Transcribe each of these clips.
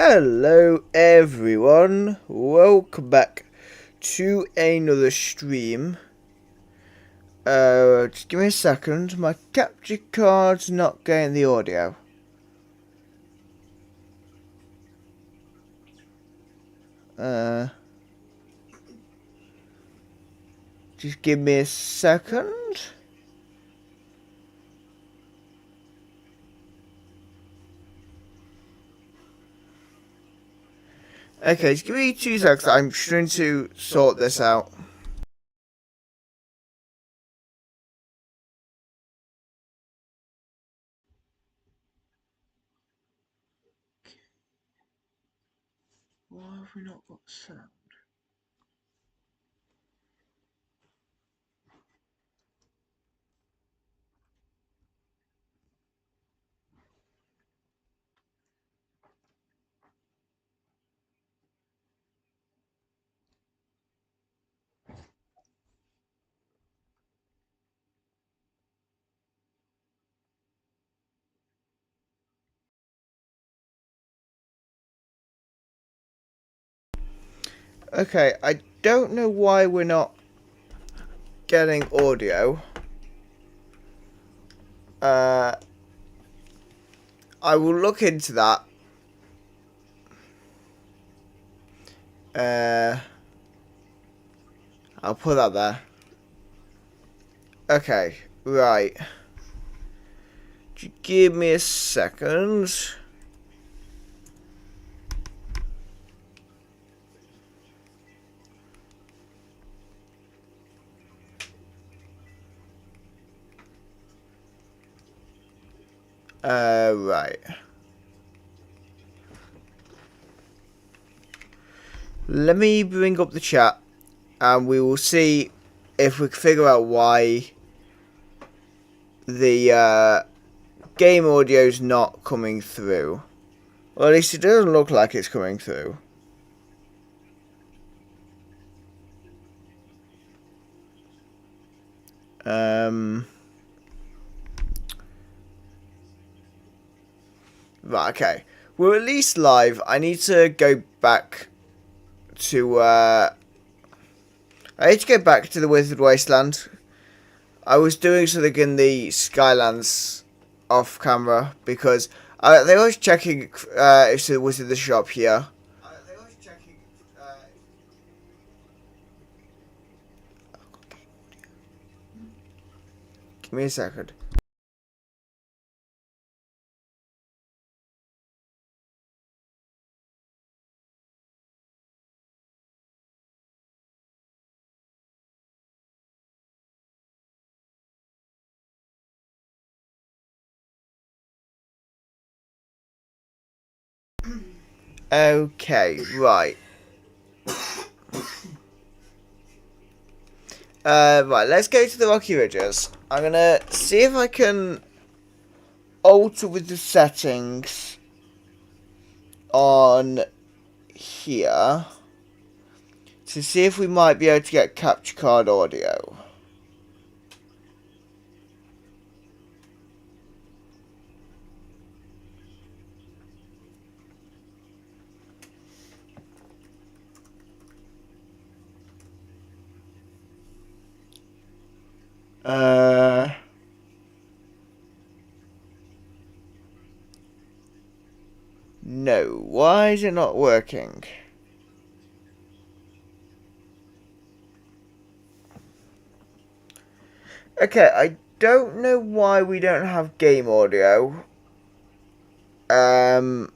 Hello everyone, welcome back to another stream. Just give me a second, my capture card's not getting the audio. Just give me a second. Okay, just give me 2 seconds, I'm trying to sort this out. Why have we not got sound? Okay, I don't know why we're not getting audio. I will look into that. I'll put that there. Okay, right. Give me a second. Right. Let me bring up the chat and we will see if we can figure out why the game audio is not coming through. Well, at least it doesn't look like it's coming through. Right, okay. We're at least live. I need to go back to, I need to go back to the Withered Wasteland. I was doing something in the Skylands off camera because they were checking if it was in the shop here. Give me a second. Okay, right. Right, let's go to the Rocky Ridges. I'm gonna see if I can alter with the settings on here to see if we might be able to get capture card audio. No. Why is it not working? Okay, I don't know why we don't have game audio. I've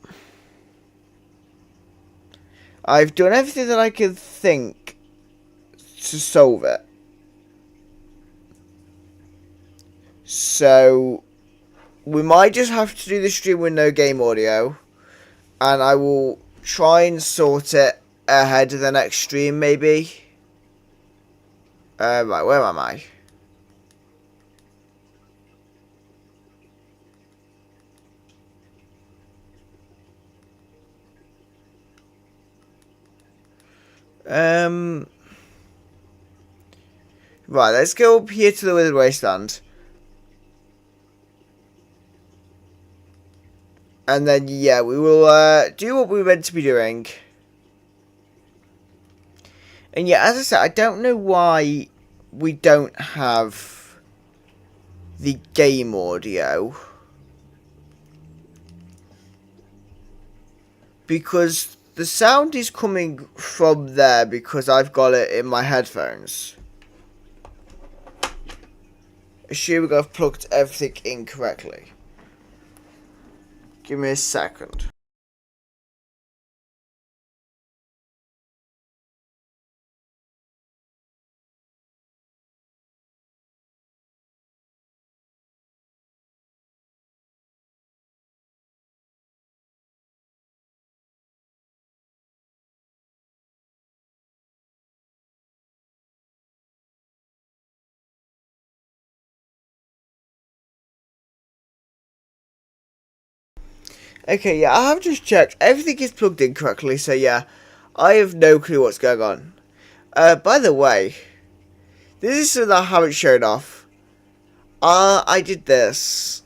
done everything that I could think to solve it. So, we might just have to do the stream with no game audio. And I will try and sort it ahead of the next stream, maybe. Right, where am I? Right, let's go up here to the Withered Wasteland. And then, yeah, we will do what we were meant to be doing. And yeah, as I said, I don't know why we don't have the game audio. Because the sound is coming from there because I've got it in my headphones. Assuming I've plugged everything in correctly. Give me a second. Okay, yeah, I have just checked. Everything is plugged in correctly, so yeah, I have no clue what's going on. By the way, this is something I haven't shown off. I did this.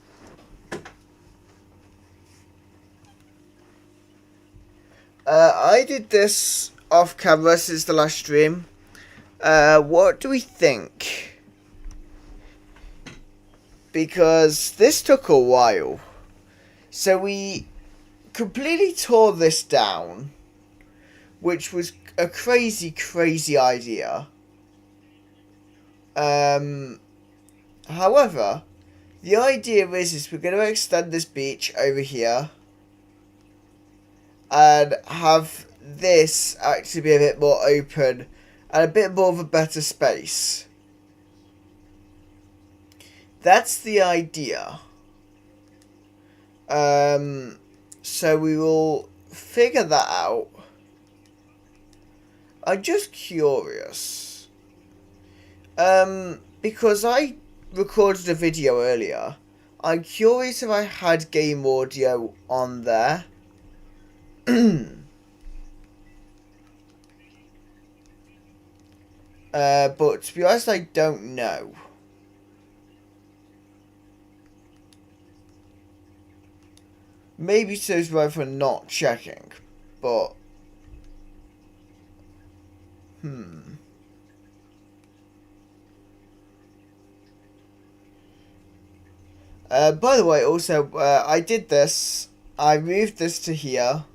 I did this off camera since the last stream. What do we think? Because this took a while. So we completely tore this down, which was a crazy, crazy idea. However, the idea is we're going to extend this beach over here and have this actually be a bit more open and a bit more of a better space. That's the idea. So we will figure that out. I'm just curious. Because I recorded a video earlier. I'm curious if I had game audio on there. But to be honest, I don't know. Maybe so's right for not checking, but by the way, also I did this. I moved this to here,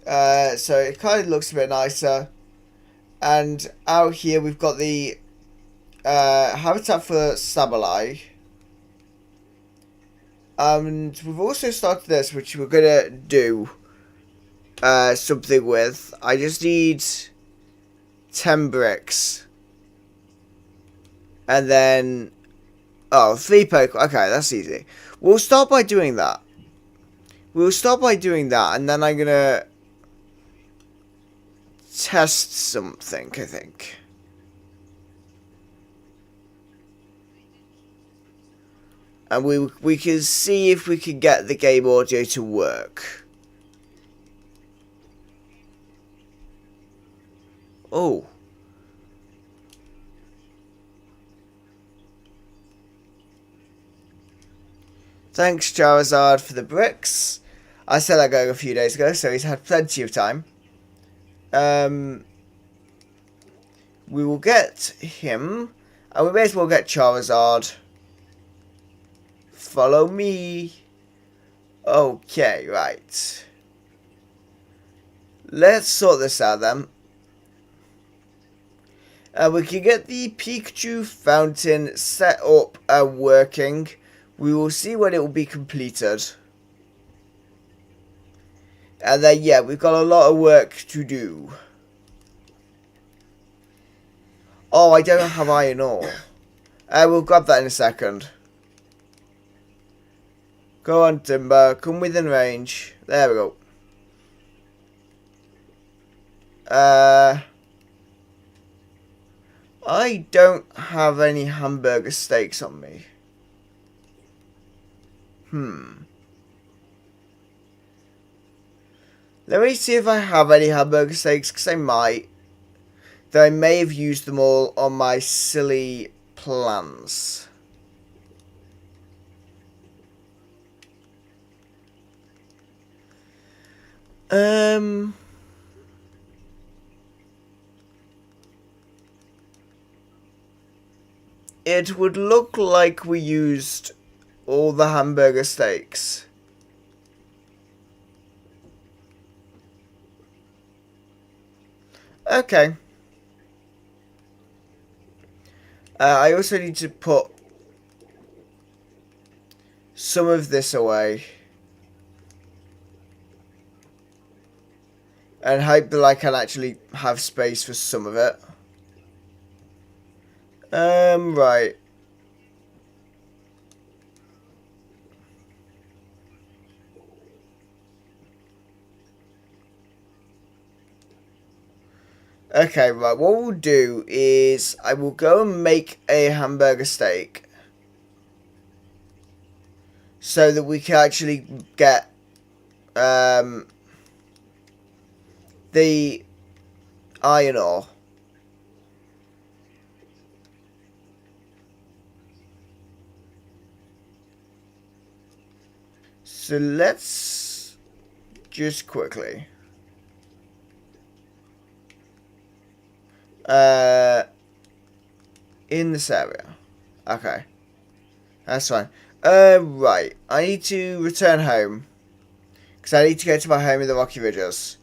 so it kind of looks a bit nicer. And out here we've got the habitat for Sabalai. And we've also started this, which we're gonna do something with. I just need 10 bricks. And then 3 poke. Okay, that's easy. We'll start by doing that. And then I'm gonna test something, I think. And we can see if we can get the game audio to work. Oh. Thanks, Charizard, for the bricks. I said that going a few days ago, so he's had plenty of time. We will get him. And we may as well get Charizard. Follow me. Okay, right. Let's sort this out then. We can get the Pikachu fountain set up and working. We will see when it will be completed. And then, yeah, we've got a lot of work to do. Oh, I don't have iron ore. We'll grab that in a second. Go on, Timber. Come within range. There we go. I don't have any hamburger steaks on me. Let me see if I have any hamburger steaks, because I might. Though I may have used them all on my silly plans. Um... It would look like we used all the hamburger steaks. Okay. I also need to put some of this away. And hope that I can actually have space for some of it. Right. Okay, right. What we'll do is I will go and make a hamburger steak. So that we can actually get the iron ore. So let's just quickly in this area. Okay. That's fine. Right. I need to return home. Because I need to go to my home in the Rocky Ridges.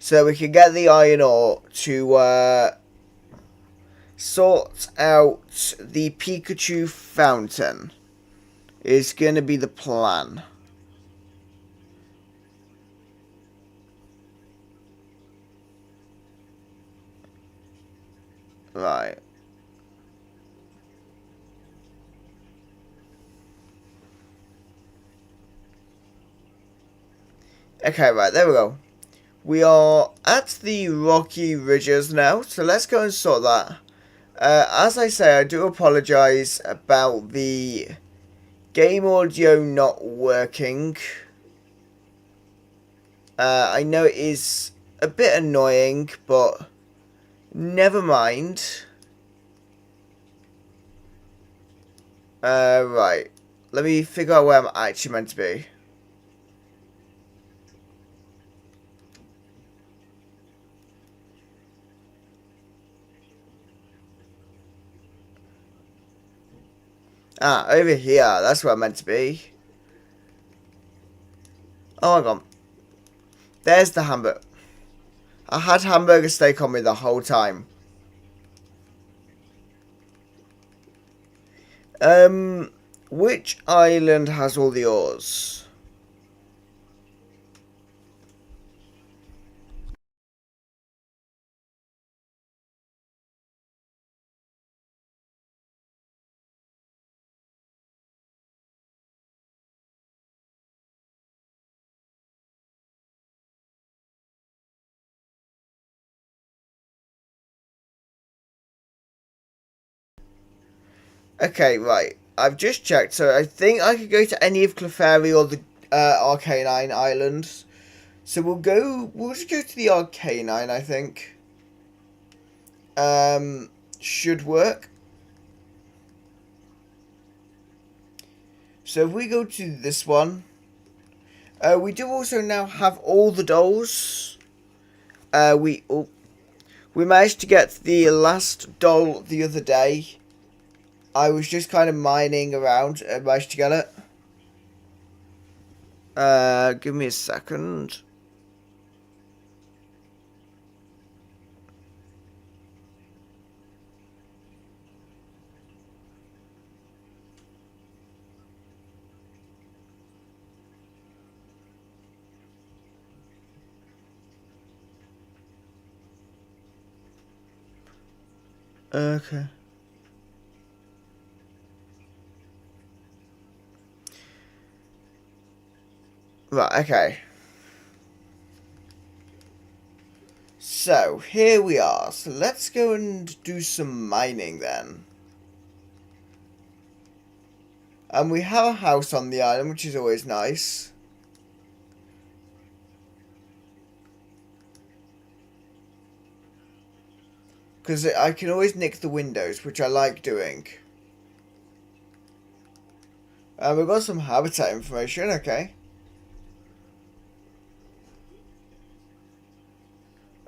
So we can get the iron ore to sort out the Pikachu fountain. Is going to be the plan. Right. Okay, right, there we go. We are at the Rocky Ridges now, so let's go and sort that. As I say, I do apologise about the game audio not working. I know it is a bit annoying, but never mind. Right. Let me figure out where I'm actually meant to be. Ah, over here. That's where I'm meant to be. Oh my god. There's the hamburger. I had hamburger steak on me the whole time. Which island has all the ores? Okay, right. I've just checked, so I think I could go to any of Clefairy or the Arcanine Islands. So we'll just go to the Arcanine, I think. Should work. So if we go to this one, we do also now have all the dolls. We managed to get the last doll the other day. I was just kind of mining around and managed to get it. Give me a second. Okay. Right, okay. So, here we are. So let's go and do some mining then. And we have a house on the island, which is always nice. Because I can always nick the windows, which I like doing. We've got some habitat information, okay.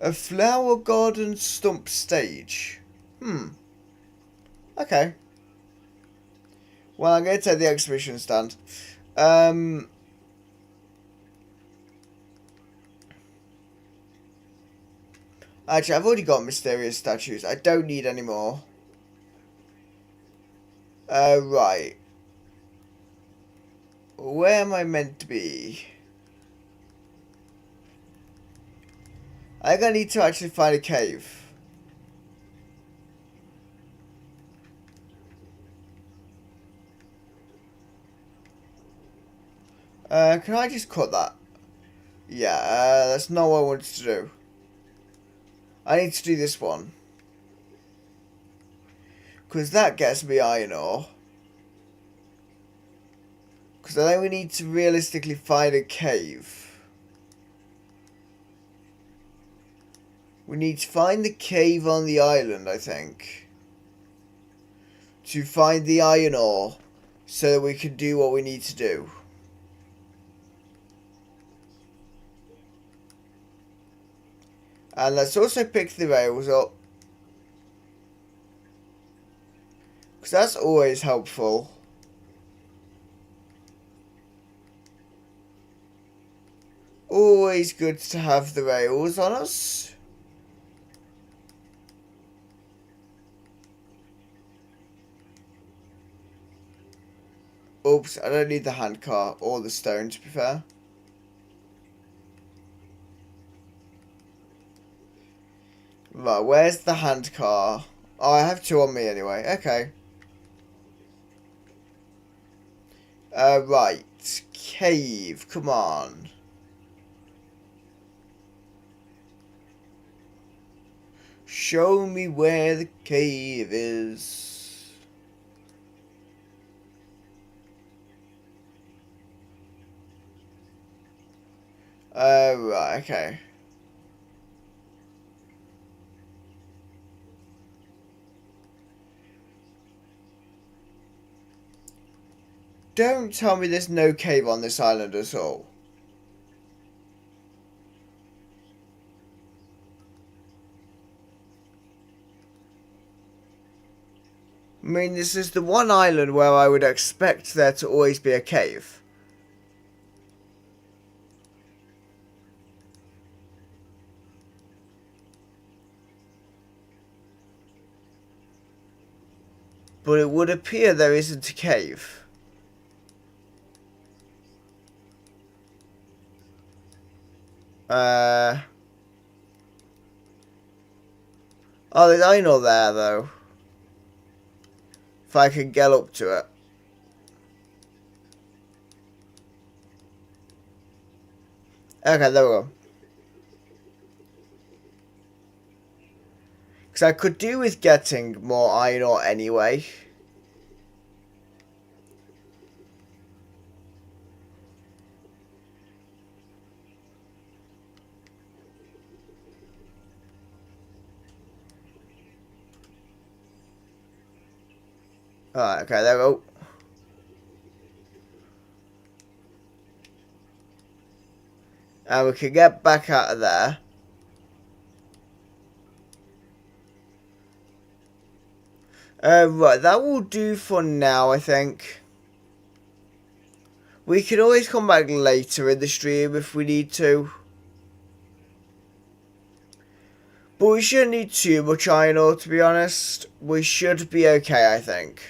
A flower garden stump stage. Okay. Well, I'm going to take the exhibition stand. Actually, I've already got mysterious statues. I don't need any more. Right. Where am I meant to be? I think I need to actually find a cave. Can I just cut that? Yeah, that's not what I wanted to do. I need to do this one. Because that gets me iron ore. Because I think we need to realistically find a cave. We need to find the cave on the island, I think. To find the iron ore. So that we can do what we need to do. And let's also pick the rails up. Because that's always helpful. Always good to have the rails on us. Oops, I don't need the handcar or the stone, to be fair. Right, where's the handcar? Oh, I have two on me anyway. Okay. Right. Cave. Come on. Show me where the cave is. Right, okay. Don't tell me there's no cave on this island at all. I mean, this is the one island where I would expect there to always be a cave. But it would appear there isn't a cave. Oh, there's iron ore there, though. If I can get up to it. Okay, there we go. Because I could do with getting more iron ore anyway. Alright, okay, there we go. And we can get back out of there. Right, that will do for now, I think. We can always come back later in the stream if we need to. But we shouldn't need too much iron ore, to be honest. We should be okay, I think.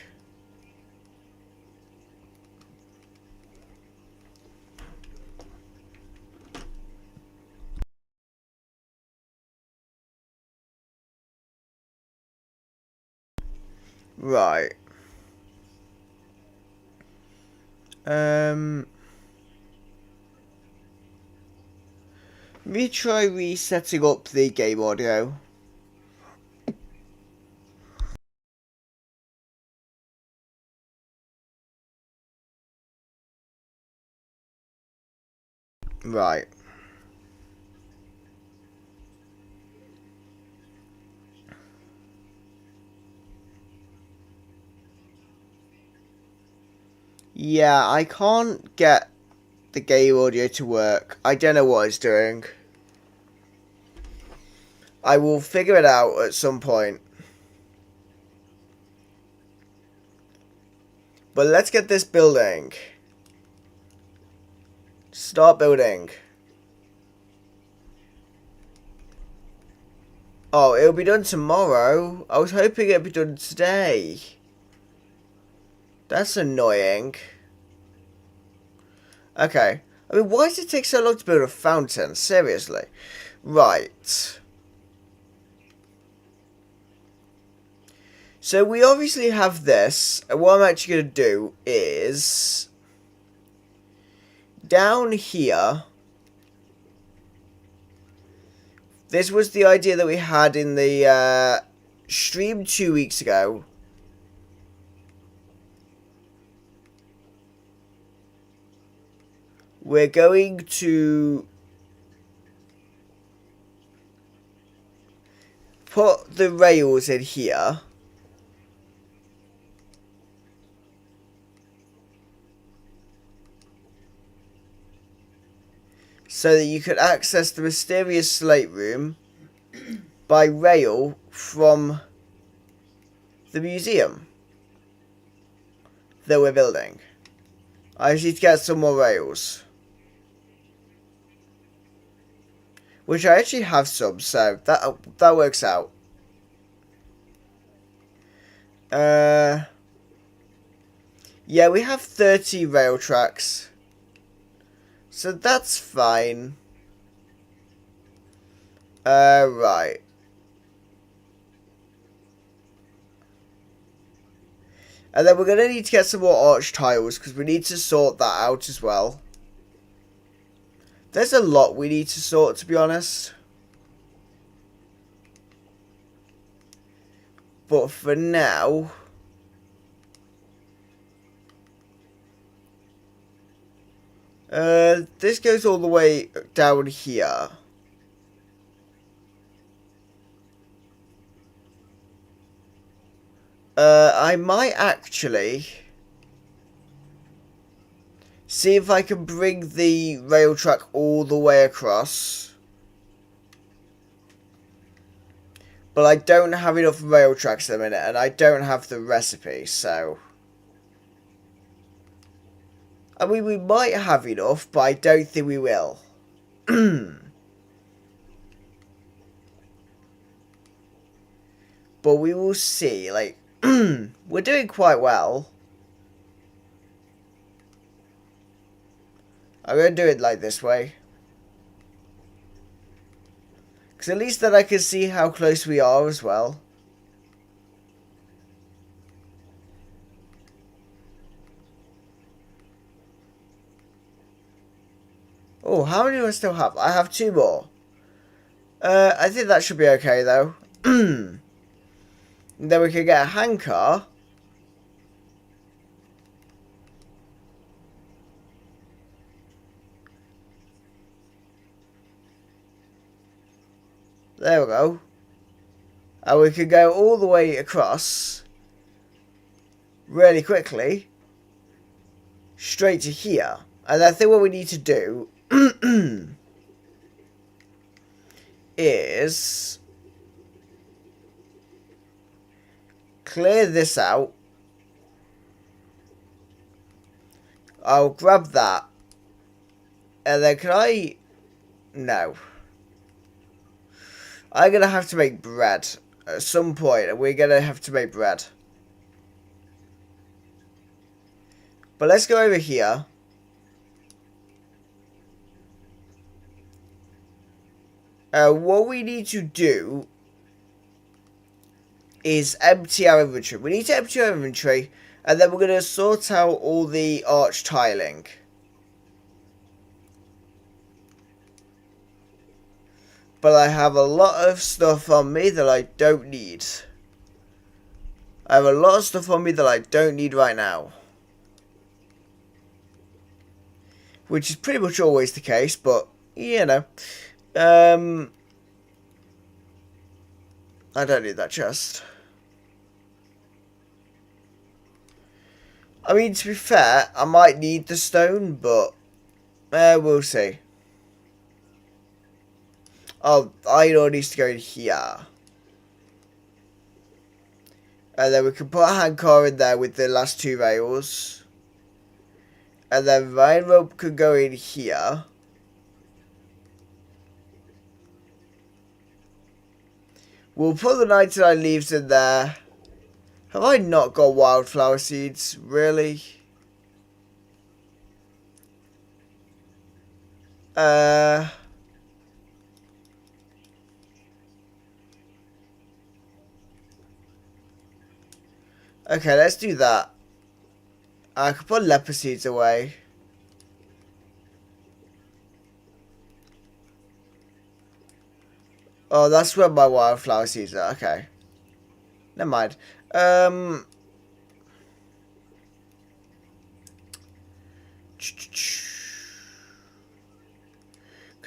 Right. Let me try resetting up the game audio. Right. Yeah, I can't get the game audio to work. I don't know what it's doing. I will figure it out at some point. But let's get this building. Start building. Oh, it'll be done tomorrow. I was hoping it'd be done today. That's annoying. Okay. I mean, why does it take so long to build a fountain? Seriously. Right. So we obviously have this. And what I'm actually going to do is... down here... This was the idea that we had in the stream 2 weeks ago. We're going to put the rails in here. So that you could access the mysterious slate room by rail from the museum that we're building. I just need to get some more rails. Which I actually have some, so that works out. Yeah, we have 30 rail tracks. So that's fine. Right. And then we're going to need to get some more arch tiles, because we need to sort that out as well. There's a lot we need to sort, to be honest. But for now... this goes all the way down here. I might actually see if I can bring the rail track all the way across. But I don't have enough rail tracks at the minute, and I don't have the recipe, so... I mean, we might have enough, but I don't think we will. But we will see, like... we're doing quite well. I'm going to do it like this way. Because at least then I can see how close we are as well. Oh, how many do I still have? I have 2 more. I think that should be okay, though. Then we can get a handcar. There we go. And we can go all the way across. Really quickly. Straight to here. And I think what we need to do... is... clear this out. I'll grab that. And then can I... No. I'm going to have to make bread. At some point, we're going to have to make bread. But let's go over here. What we need to do is empty our inventory. We need to empty our inventory, and then we're going to sort out all the arch tiling. But I have a lot of stuff on me that I don't need. I have a lot of stuff on me that I don't need right now. Which is pretty much always the case, but, you know. I don't need that chest. I mean, to be fair, I might need the stone, but we'll see. Oh, iron ore needs to go in here. And then we can put a handcar in there with the last 2 rails. And then vine rope could go in here. We'll put the 99 leaves in there. Have I not got wildflower seeds? Really? Okay, let's do that. I could put leper seeds away. Oh, that's where my wildflower seeds are. Okay. Never mind. Can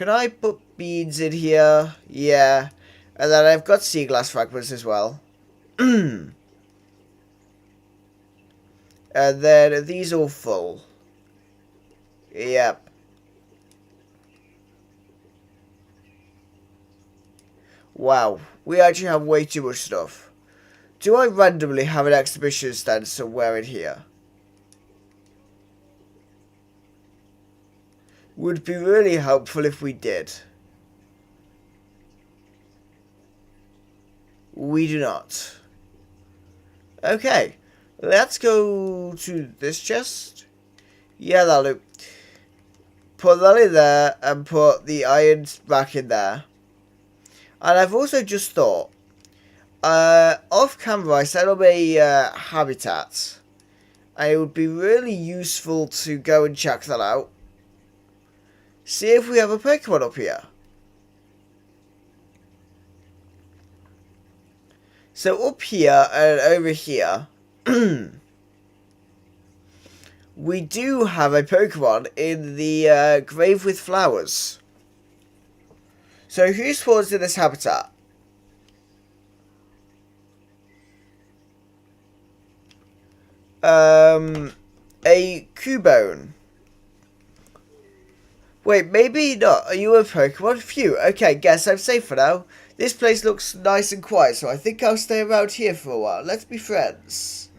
I put beads in here? Yeah. And then I've got sea glass fragments as well. And then are these all full? Yep. Wow. We actually have way too much stuff. Do I randomly have an exhibition stand somewhere in here? Would be really helpful if we did. We do not. Okay. Let's go to this chest. Yeah, that'll do. Put that in there and put the irons back in there. And I've also just thought, off camera I set up a habitat. And it would be really useful to go and check that out. See if we have a Pokemon up here. So up here and over here, we do have a Pokemon in the grave with flowers. So who spawns in this habitat? A Cubone. Wait, maybe not. Are you a Pokemon? Phew. Okay, guess I'm safe for now. This place looks nice and quiet, so I think I'll stay around here for a while. Let's be friends.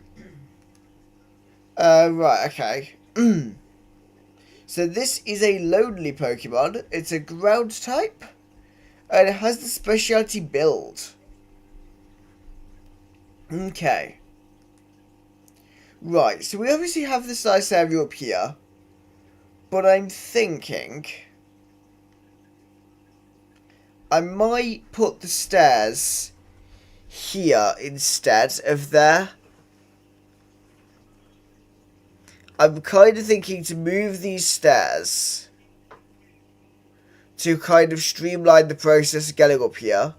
Right, okay. So this is a lonely Pokemon. It's a ground type. And it has the specialty build. Okay. Right, so we obviously have this nice area up here. But I'm thinking I might put the stairs here instead of there. I'm kind of thinking to move these stairs to kind of streamline the process of getting up here.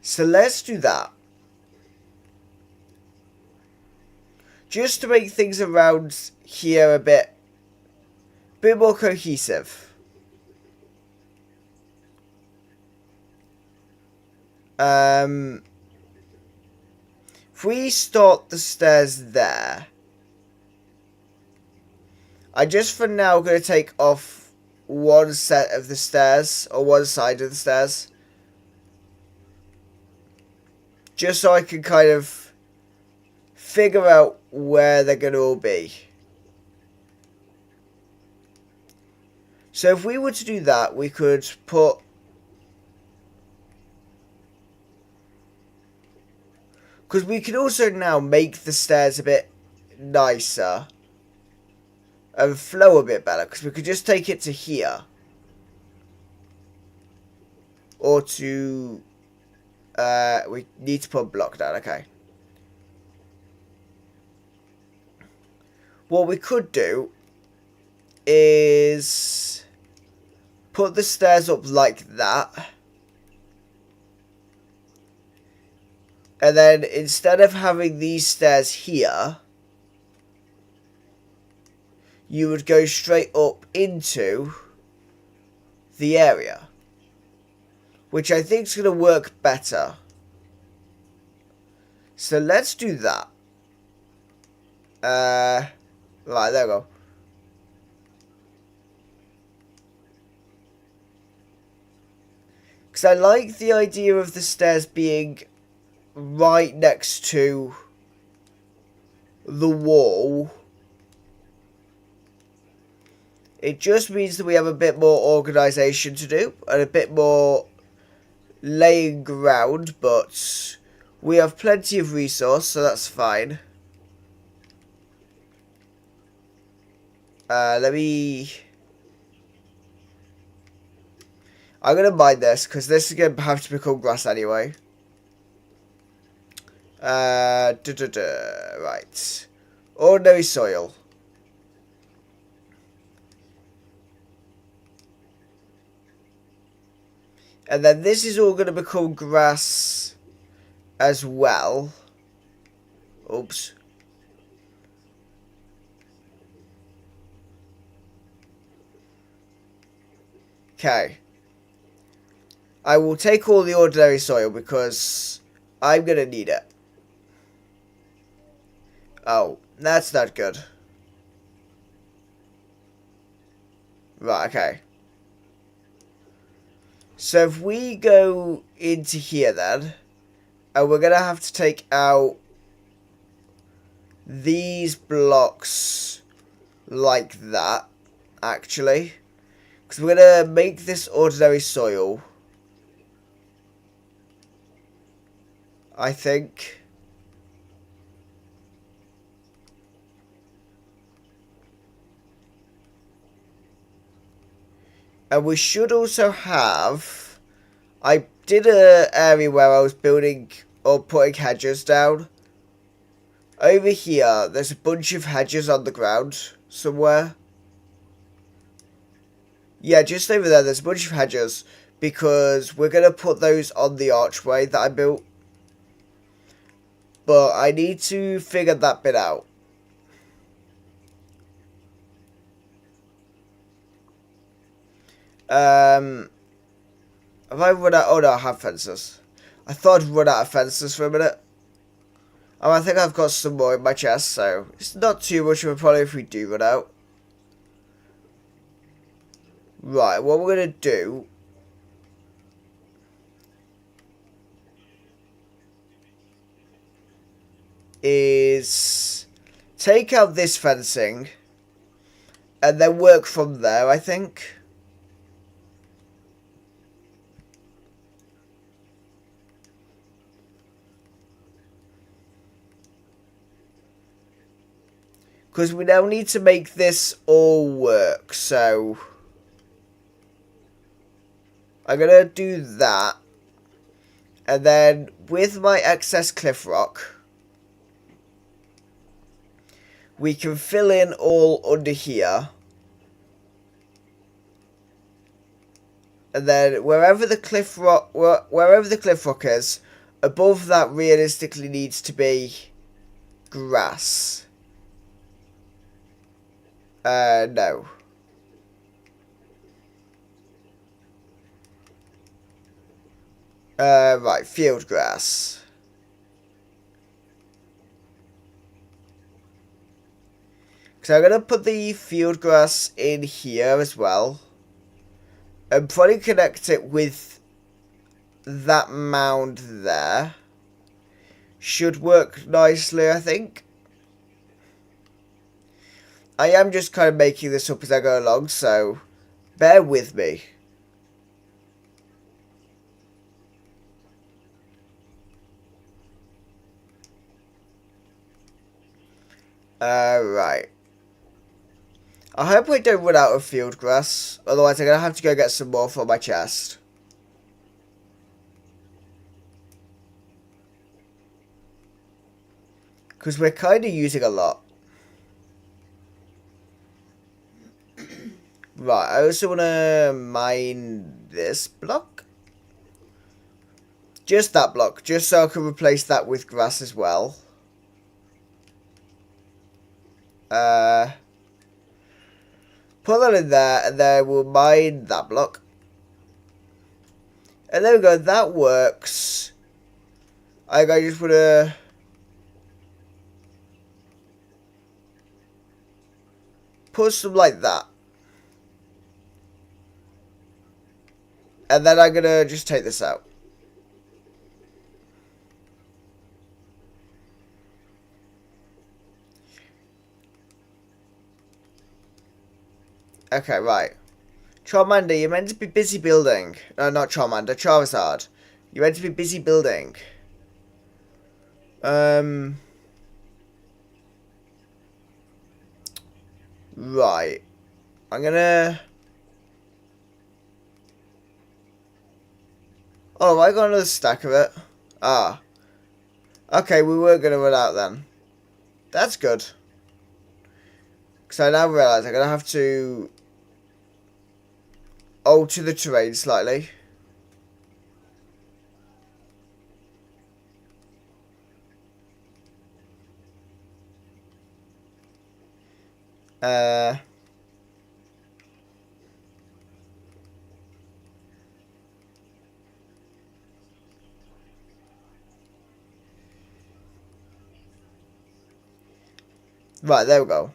So let's do that. Just to make things around here a bit more cohesive. If we start the stairs there, I just for now going to take off one set of the stairs, or one side of the stairs. Just so I can kind of figure out where they're going to all be. So if we were to do that, we could put... Because we can also now make the stairs a bit nicer. And flow a bit better. Because we could just take it to here. Or to... we need to put a block down, okay. What we could do is put the stairs up like that. And then instead of having these stairs here, you would go straight up into the area. Which I think is going to work better. So let's do that. Right, there we go. Because I like the idea of the stairs being right next to the wall. It just means that we have a bit more organisation to do and a bit more laying ground, but we have plenty of resource, so that's fine. Let me... I'm going to mine this, because this is going to have to become grass anyway. Right. Ordinary soil. And then this is all going to become grass as well. Oops. Okay. I will take all the ordinary soil because I'm going to need it. Oh, that's not good. Right, okay. So if we go into here then, and we're going to have to take out these blocks like that, actually. Because we're going to make this ordinary soil, I think. And we should also have... I did an area where I was building or putting hedges down. Over here, there's a bunch of hedges on the ground somewhere. Yeah, just over there, there's a bunch of hedges. Because we're going to put those on the archway that I built. But I need to figure that bit out. Have I run out? Oh no, I have fences. I thought I'd run out of fences for a minute. I think I've got some more in my chest, so it's not too much of a problem if we do run out. Right, what we're going to do is take out this fencing and then work from there, I think. Because we now need to make this all work, so I'm going to do that. And then with my excess cliff rock, we can fill in all under here. And then wherever the cliff rock is, above that realistically needs to be grass. No. Right, field grass. So I'm going to put the field grass in here as well. And probably connect it with that mound there. Should work nicely, I think. I am just kind of making this up as I go along, so bear with me. Right. I hope I don't run out of field grass, otherwise I'm going to have to go get some more for my chest. Because we're kind of using a lot. Right, I also want to mine this block. Just that block, just so I can replace that with grass as well. Put that in there, and then we'll mine that block. And there we go, that works. I just want to... put some like that. And then I'm gonna just take this out. Okay, right. Charmander, you're meant to be busy building. No, not Charmander, Charizard. You're meant to be busy building. Right. I'm gonna... Oh, I got another stack of it. Ah. Okay, we were gonna run out then. That's good. Because I now realise I'm gonna have to alter the terrain slightly. Right, there we go.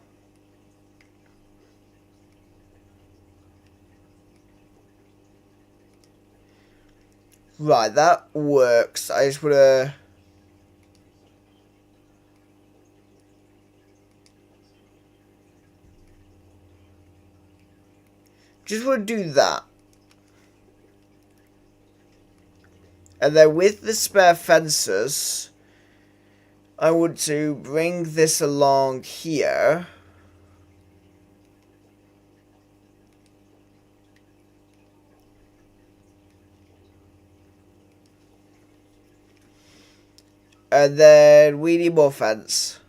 Right, that works. I just wanna... Just wanna do that. And then with the spare fences, I want to bring this along here. And then we need more fence.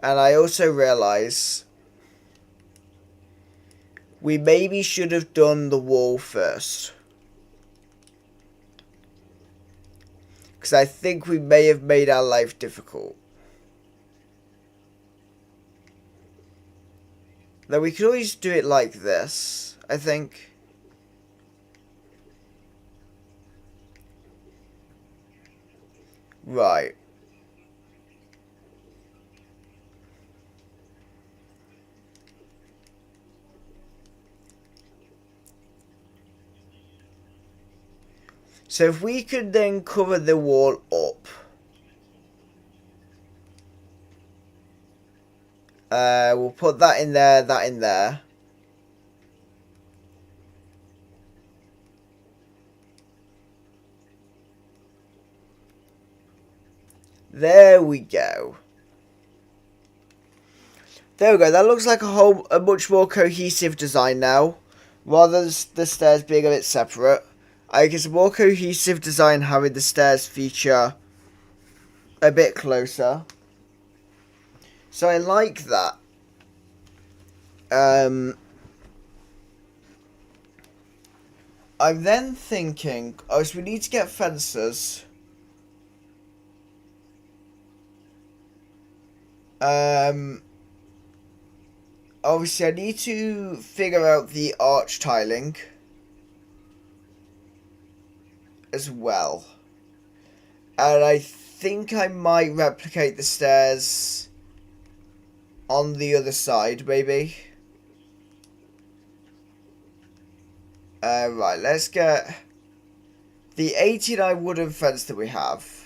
And I also realise we maybe should have done the wall first. Because I think we may have made our life difficult. Though we could always do it like this, I think. Right. So if we could then cover the wall up. We'll put that in there, that in there. There we go. There we go. That looks like a much more cohesive design now. Rather than the stairs being a bit separate. I think it's a more cohesive design having the stairs feature a bit closer. So I like that. I'm then thinking, oh, so we need to get fences. Obviously I need to figure out the arch tiling as well. And I think I might replicate the stairs on the other side, maybe. Right, let's get the 89 wooden fence that we have.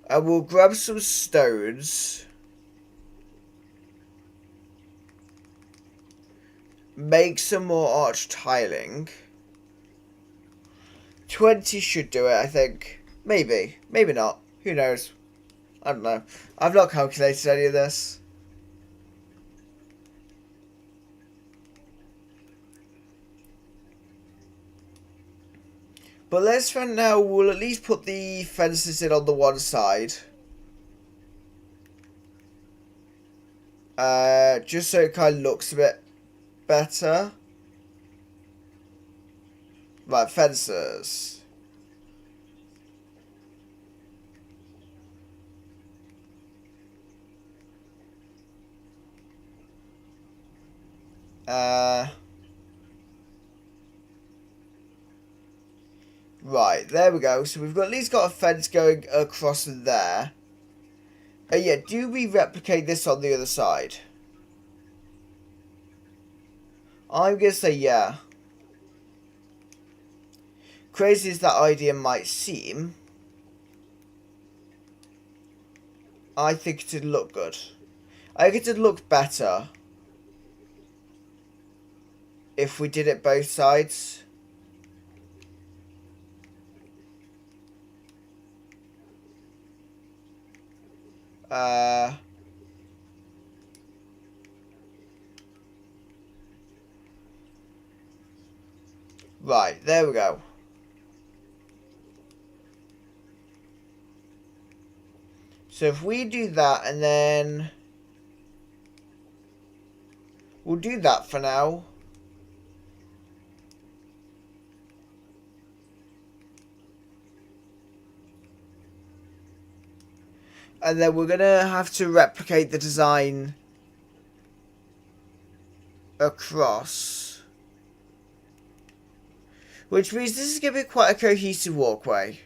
And we'll grab some stones. Make some more arch tiling. 20 should do it, I think. Maybe. Maybe not. Who knows? I don't know. I've not calculated any of this. But let's for now, we'll at least put the fences in on the one side. Just so it kind of looks a bit better. Right, fences. Right, there we go. So we've got, at least got a fence going across there. Yeah, do we replicate this on the other side? I'm going to say yeah. Crazy as that idea might seem, I think it'd look good. I think it'd look better if we did it both sides. Right, there we go. So if we do that and then... we'll do that for now. And then we're going to have to replicate the design across. Which means this is going to be quite a cohesive walkway.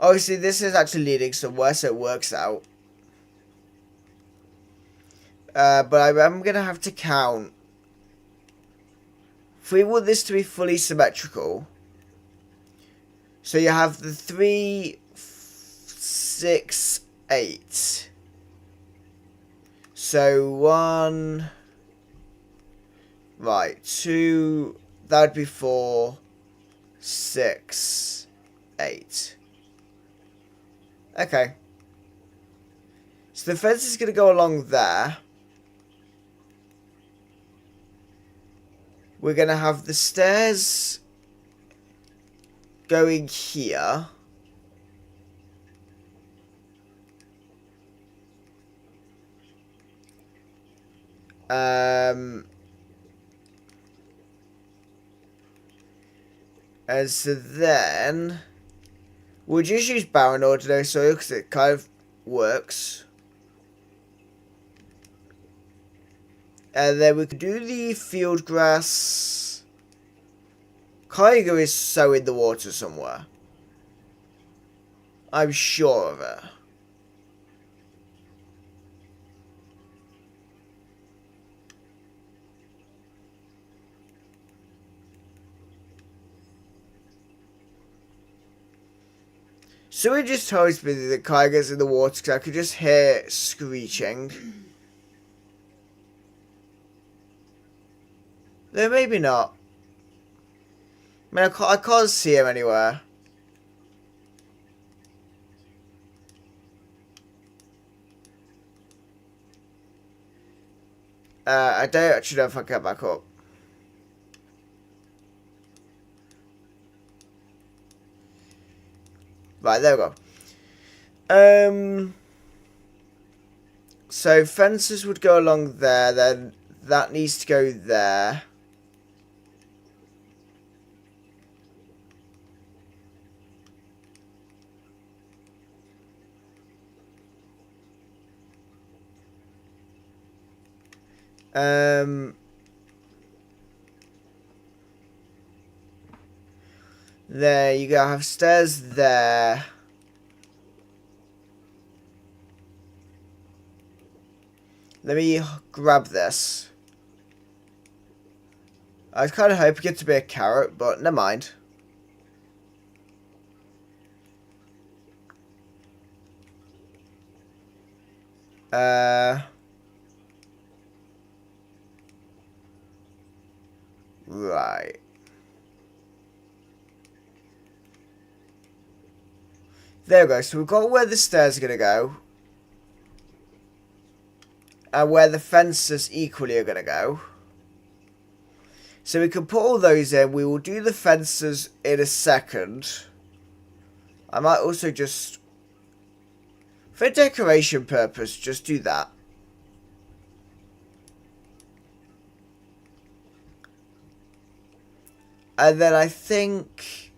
Obviously, this is actually leading somewhere, so it works out. But I'm going to have to count. If we want this to be fully symmetrical. So you have the 3, 6, 8. So 1. Right, 2. That would be 4, 6, 8. Okay. So the fence is going to go along there. We're going to have the stairs going here. And so then we'll just use barren ordinary soil because it kind of works. And then we can do the field grass. Kygo is so in the water somewhere. I'm sure of it. So it just tells me that Kygo's in the water because I could just hear screeching. No, maybe not. I mean, I can't see him anywhere. I don't actually know if I can get back up. Right, there we go. So fences would go along there, then that needs to go there. There you go, have stairs there. Let me grab this. I was kind of hoping it to be a carrot, but never mind. Right. There we go. So we've got where the stairs are going to go. And where the fences equally are going to go. So we can put all those in. We will do the fences in a second. I might also just, for decoration purpose, just do that. And then I think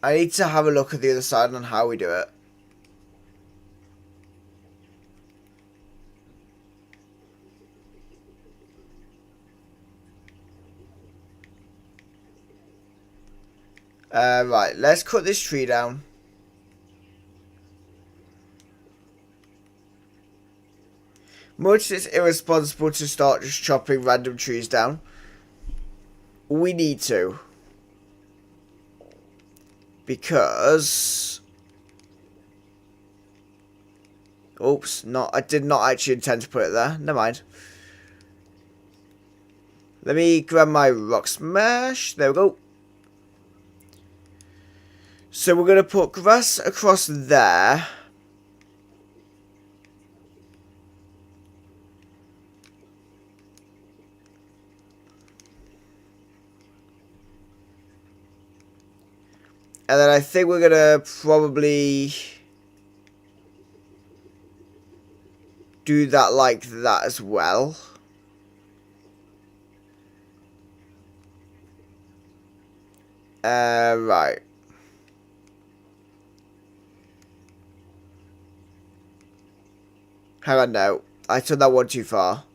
I need to have a look at the other side on how we do it. Right, let's cut this tree down. Much as it's irresponsible to start just chopping random trees down, we need to. Because... Oops, I did not actually intend to put it there. Never mind. Let me grab my rock smash. There we go. So we're going to put grass across there. And then I think we're going to probably do that like that as well. Right. Hang on, no. I took that one too far.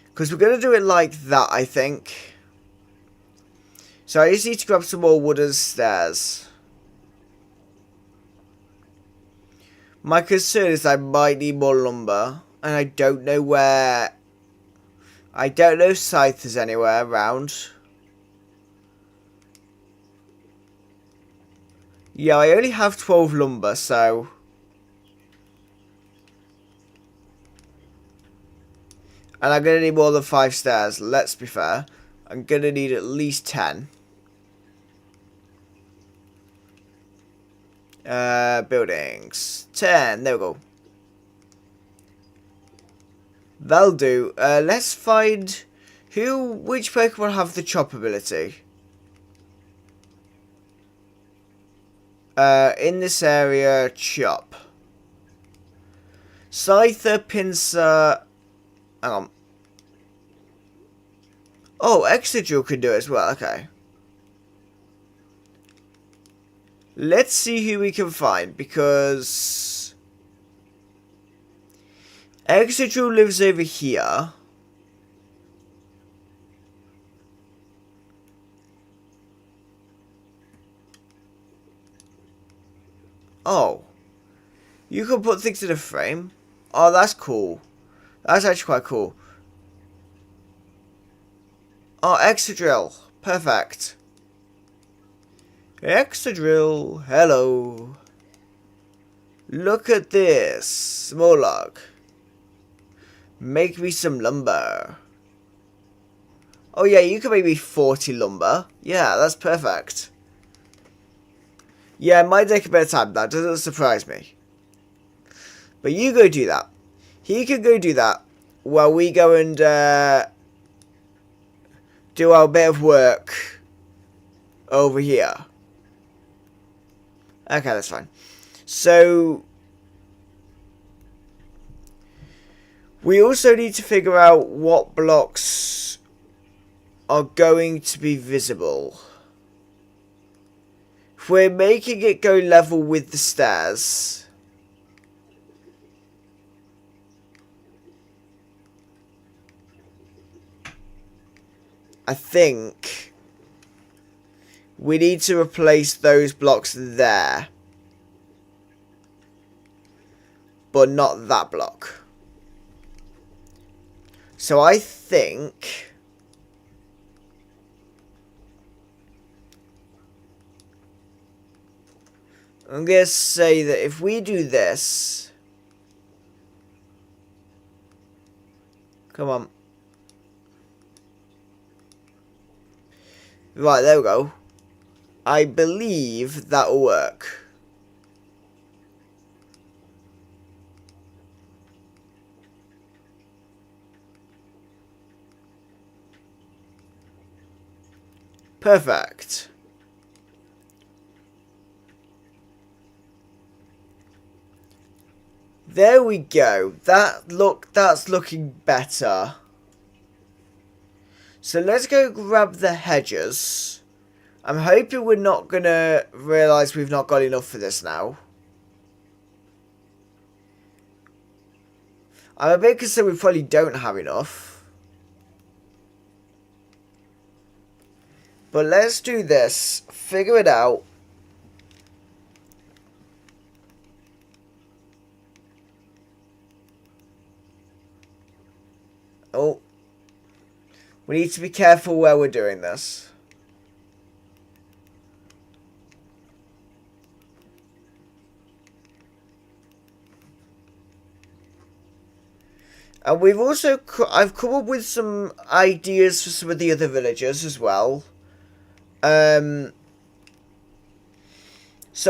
Because we're going to do it like that, I think. So I just need to grab some more wooden stairs. My concern is I might need more lumber. And I don't know where... I don't know if scythe is anywhere around. Yeah, I only have 12 lumber, so... And I'm going to need more than 5 stairs, let's be fair. I'm going to need at least 10. Buildings. 10, there we go. That'll do. Let's find... Which Pokemon have the chop ability? In this area, chop. Scyther, Pinsir... Hang on. Oh, Excadrill can do it as well, okay. Let's see who we can find, because... Excadrill lives over here. Oh. You can put things in a frame? Oh, that's cool. That's actually quite cool. Oh, Excadrill. Perfect. Excadrill. Hello. Look at this. Smolog. Make me some lumber. Oh yeah, you can make me 40 lumber. Yeah, that's perfect. Yeah, it might take a bit of time. That doesn't surprise me. But you go do that. He can go do that while we go and do our bit of work over here. Okay, that's fine. So we also need to figure out what blocks are going to be visible. If we're making it go level with the stairs, I think we need to replace those blocks there, but not that block. So I think I'm going to say that if we do this, come on. Right, there we go. I believe that'll work. Perfect. There we go. That's looking better. So let's go grab the hedges. I'm hoping we're not going to realise we've not got enough for this now. I'm a bit concerned we probably don't have enough. But let's do this. Figure it out. Oh. We need to be careful where we're doing this. And we've also... I've come up with some ideas for some of the other villagers as well. So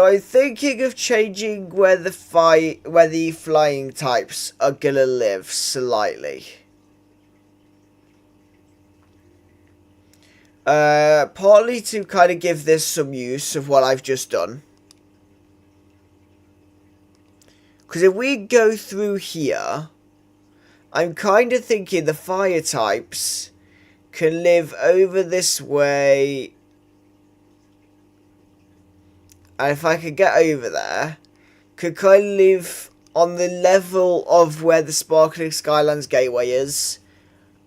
I'm thinking of changing where the flying types are gonna live slightly. Partly to kind of give this some use of what I've just done. Because if we go through here, I'm kind of thinking the fire types can live over this way. And if I could get over there, could kind of live on the level of where the Sparkling Skylands Gateway is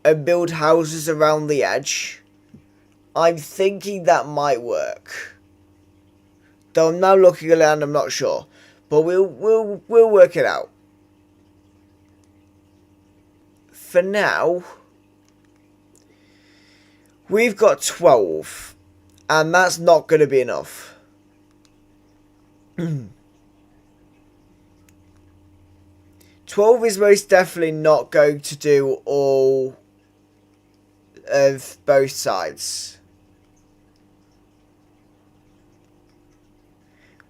and build houses around the edge. I'm thinking that might work. Though I'm now looking around, I'm not sure. But we'll work it out. For now, we've got 12. And that's not going to be enough. 12 is most definitely not going to do all of both sides.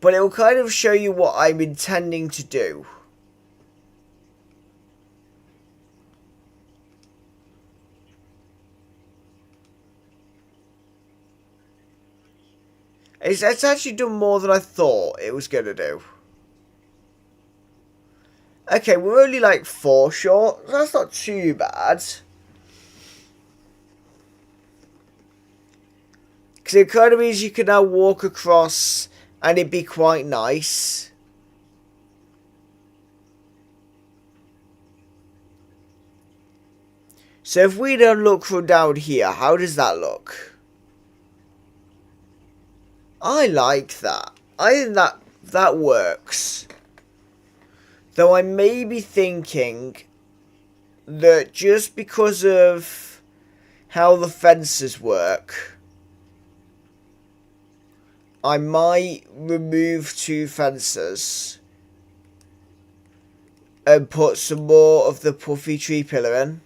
But it will kind of show you what I'm intending to do. It's actually done more than I thought it was going to do. Okay, we're only like 4 short. That's not too bad. Because it kind of means you can now walk across and it'd be quite nice. So if we don't look from down here, how does that look? I like that. I think that works. Though I may be thinking that just because of how the fences work, I might remove 2 fences and put some more of the puffy tree pillar in.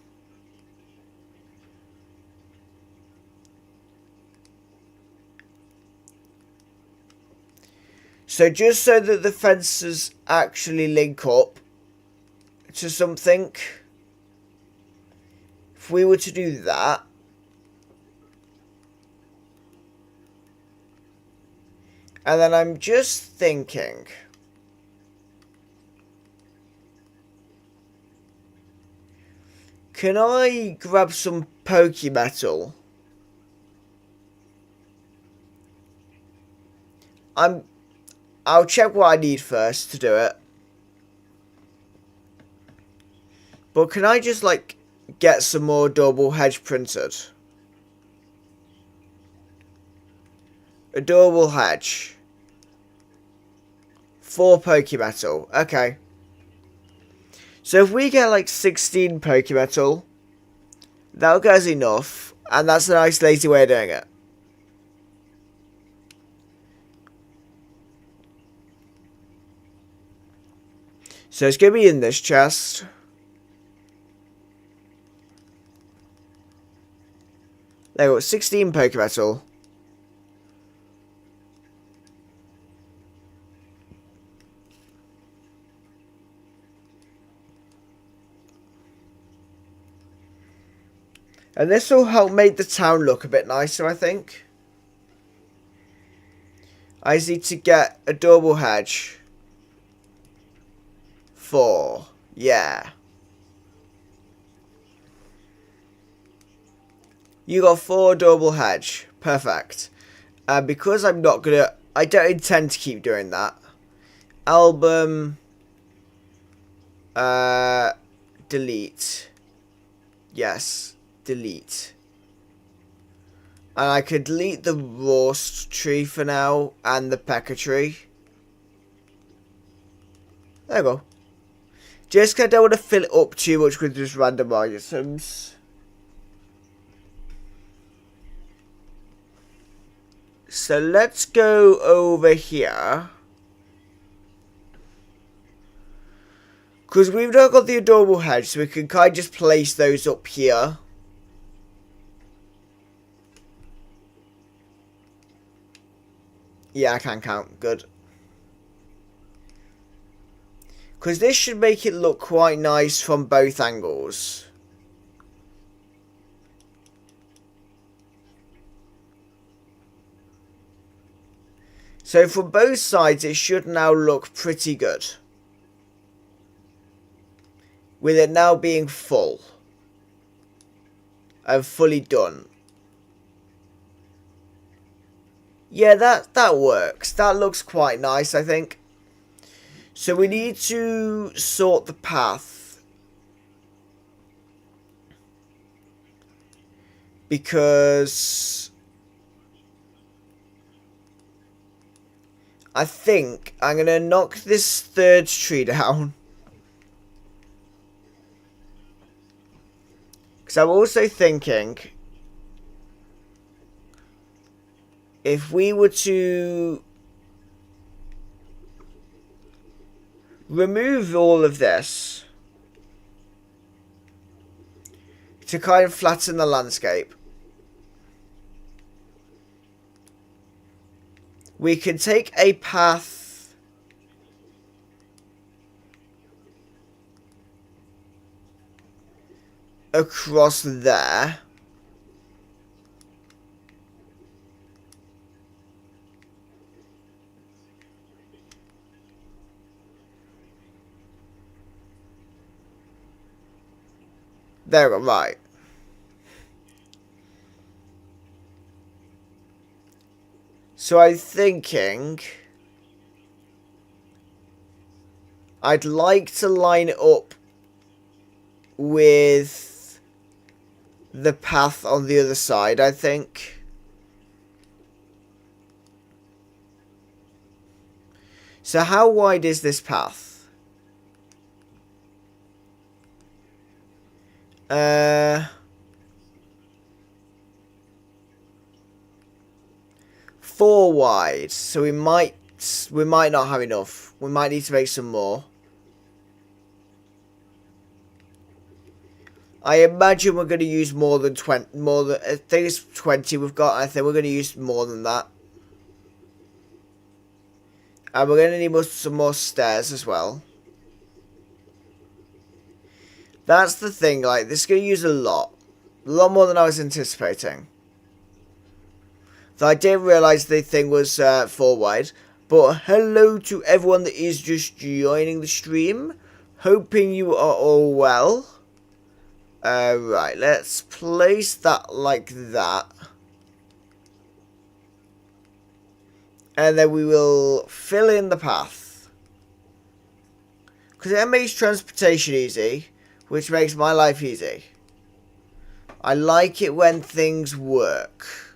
So just so that the fences actually link up to something. If we were to do that. And then I'm just thinking. Can I grab some Pokemetal? I'll check what I need first to do it. But can I just like get some more double hedge printed? A double hedge. 4 Pokemetal. Okay. So if we get like 16 Pokemetal, that'll get us enough. And that's a nice lazy way of doing it. So it's going to be in this chest. There we go, 16 Pokemetal. And this will help make the town look a bit nicer, I think. I just need to get a double hedge. 4. Yeah. You got 4 double hedge. Perfect. And because I'm not gonna... I don't intend to keep doing that. Album. Delete. Yes. Delete. And I could delete the rust tree for now and the pecker tree. There we go. Just 'cause I don't want to fill it up too much with just random items. So let's go over here. Because we've not got the adorable hedge, so we can kind of just place those up here. Yeah, I can count. Good. Because this should make it look quite nice from both angles. So from both sides, it should now look pretty good. With it now being full. And fully done. Yeah, that works. That looks quite nice, I think. So we need to sort the path. Because I think I'm going to knock this third tree down. Because I'm also thinking, if we were to remove all of this to kind of flatten the landscape, we can take a path across there. There we go, right. So I'm thinking I'd like to line it up with the path on the other side, I think. So how wide is this path? 4 wide, so we might not have enough. We might need to make some more. I imagine we're going to use more than 20. I think it's 20 we've got. I think we're going to use more than that. And we're going to need some more stairs as well. That's the thing, like, this is going to use a lot more than I was anticipating. So I didn't realise the thing was 4 wide. But hello to everyone that is just joining the stream. Hoping you are all well. Right, let's place that like that. And then we will fill in the path. Because it makes transportation easy. Which makes my life easy. I like it when things work.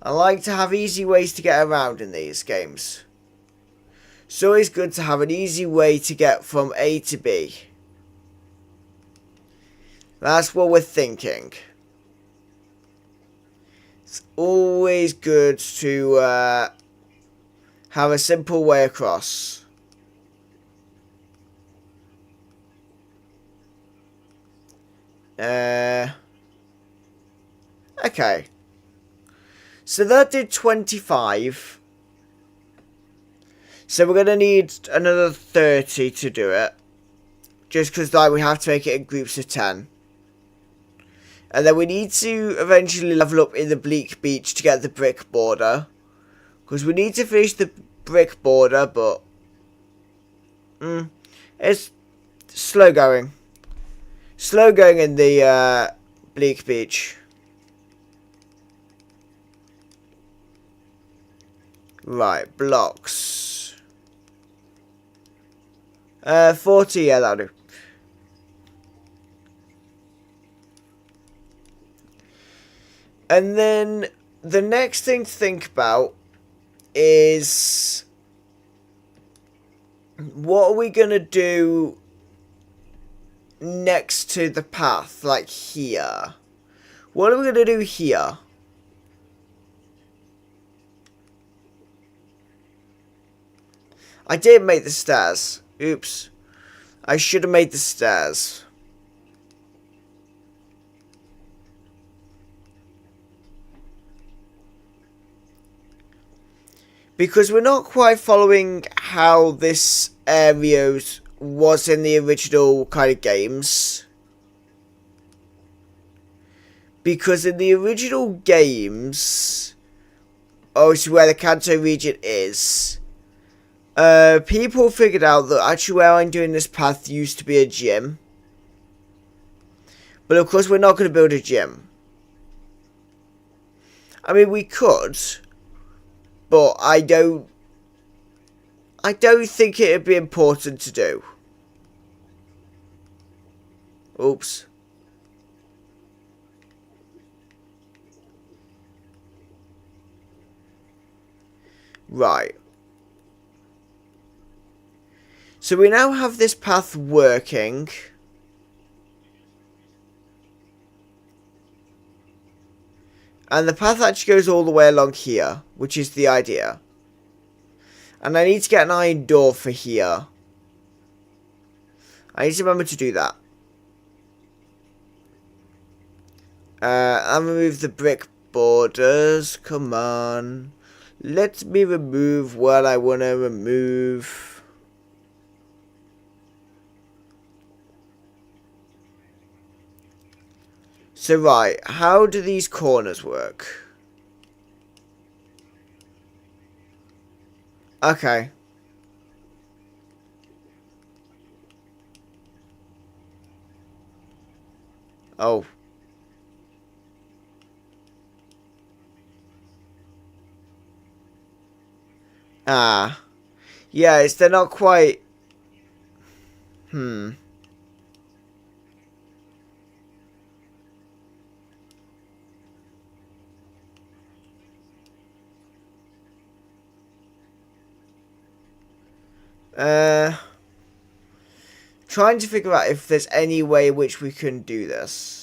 I like to have easy ways to get around in these games. It's always good to have an easy way to get from A to B. That's what we're thinking. It's always good to have a simple way across. Okay. So that did 25. So we're going to need another 30 to do it. Just because like, we have to make it in groups of 10. And then we need to eventually level up in the bleak beach to get the brick border. Because we need to finish the brick border, but it's slow going. Slow going in the bleak beach. Right, blocks. 40, yeah, that'll do. And then the next thing to think about is what are we going to do next to the path, like here? What are we going to do here? I didn't make the stairs. Oops. I should have made the stairs. Because we're not quite following how this area was in the original kind of games. Because in the original games, obviously where the Kanto region is, people figured out that actually where I'm doing this path used to be a gym. But of course we're not going to build a gym. I mean, we could, but I don't think it would be important to do. Oops. Right. So we now have this path working. And the path actually goes all the way along here, which is the idea. And I need to get an iron door for here. I need to remember to do that. And remove the brick borders. Come on. Let me remove what I want to remove. So right, how do these corners work? Okay. Oh. Ah. Yeah, they're not quite... Trying to figure out if there's any way in which we can do this.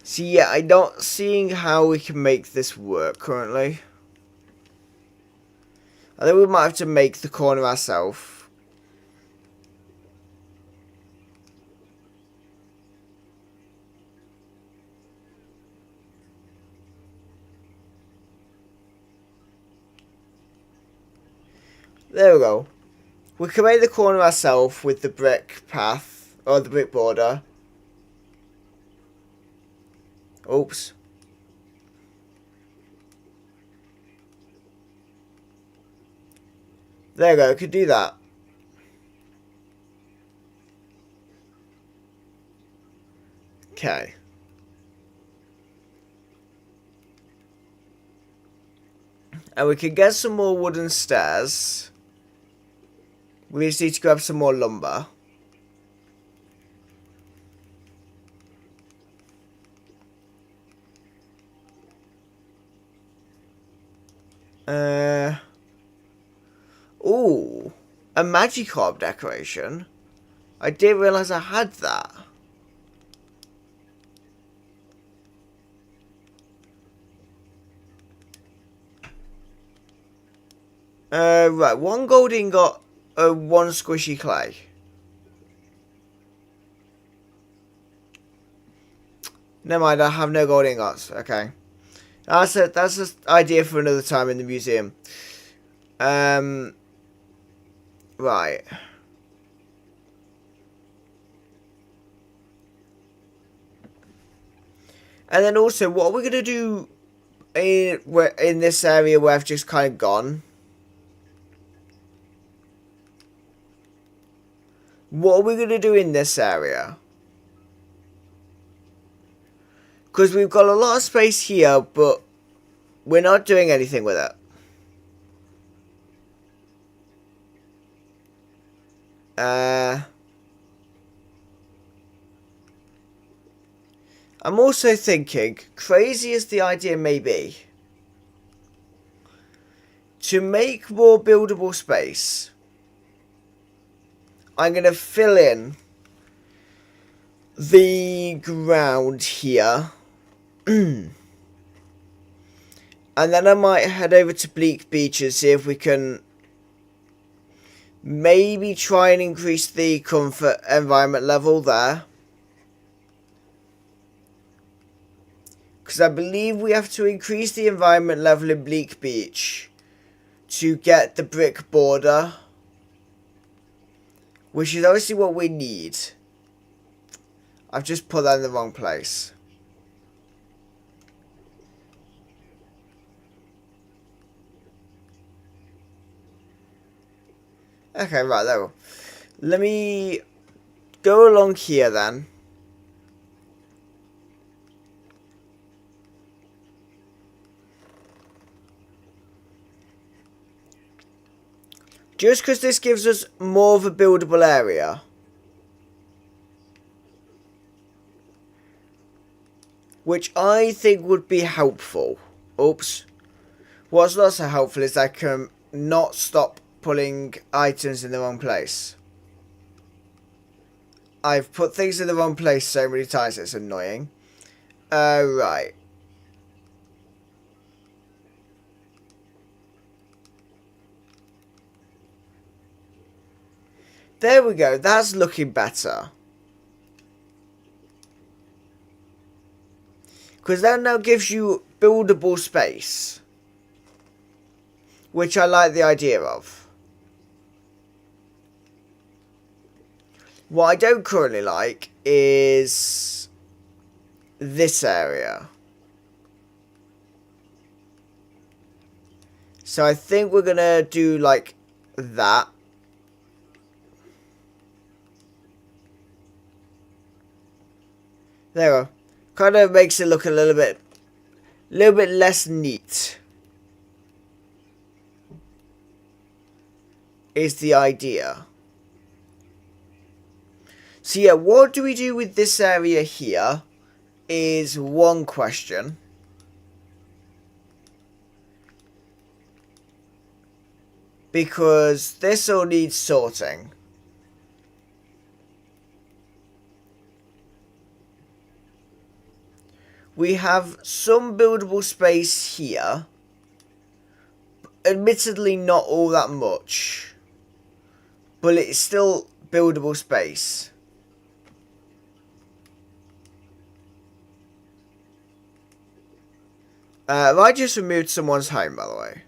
So yeah, I'm not seeing how we can make this work currently. I think we might have to make the corner ourselves. There we go. We can make the corner ourselves with the brick path, or the brick border. Oops. There we go, could do that. Okay. And we can get some more wooden stairs. We just need to grab some more lumber. Ooh, a Magikarp decoration. I didn't realise I had that. Right, one gold ingot, one squishy clay. Never mind, I have no gold ingots. Okay. That's an idea for another time in the museum. Right. And then also, what are we going to do in this area where I've just kind of gone? What are we going to do in this area? Because we've got a lot of space here, but we're not doing anything with it. I'm also thinking, crazy as the idea may be, to make more buildable space, I'm going to fill in the ground here. And then I might head over to Bleak Beach and see if we can maybe try and increase the comfort environment level there. Because I believe we have to increase the environment level in Bleak Beach to get the brick border, which is obviously what we need. I've just put that in the wrong place. Okay, right, there we go. Let me go along here then. Just because this gives us more of a buildable area. Which I think would be helpful. Oops. What's not so helpful is I can not stop putting items in the wrong place. I've put things in the wrong place so many times it's annoying. Right. There we go, that's looking better. Because that now gives you buildable space. Which I like the idea of. What I don't currently like is this area. So I think we're going to do like that. There we go. Kind of makes it look a little bit less neat. Is the idea. So yeah, what do we do with this area here is one question. Because this all needs sorting. We have some buildable space here. Admittedly not all that much. But it's still buildable space. Have I just removed someone's home, by the way?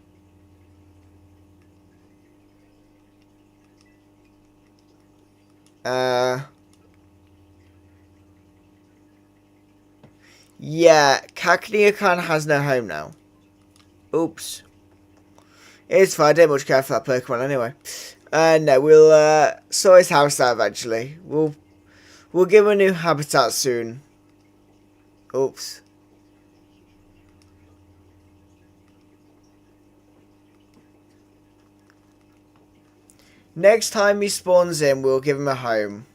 Yeah, Kaknia-kan has no home now. Oops. It's fine, I don't much care for that Pokemon anyway. No, we'll sort his house out eventually. We'll give him a new habitat soon. Oops. Next time he spawns in, we'll give him a home.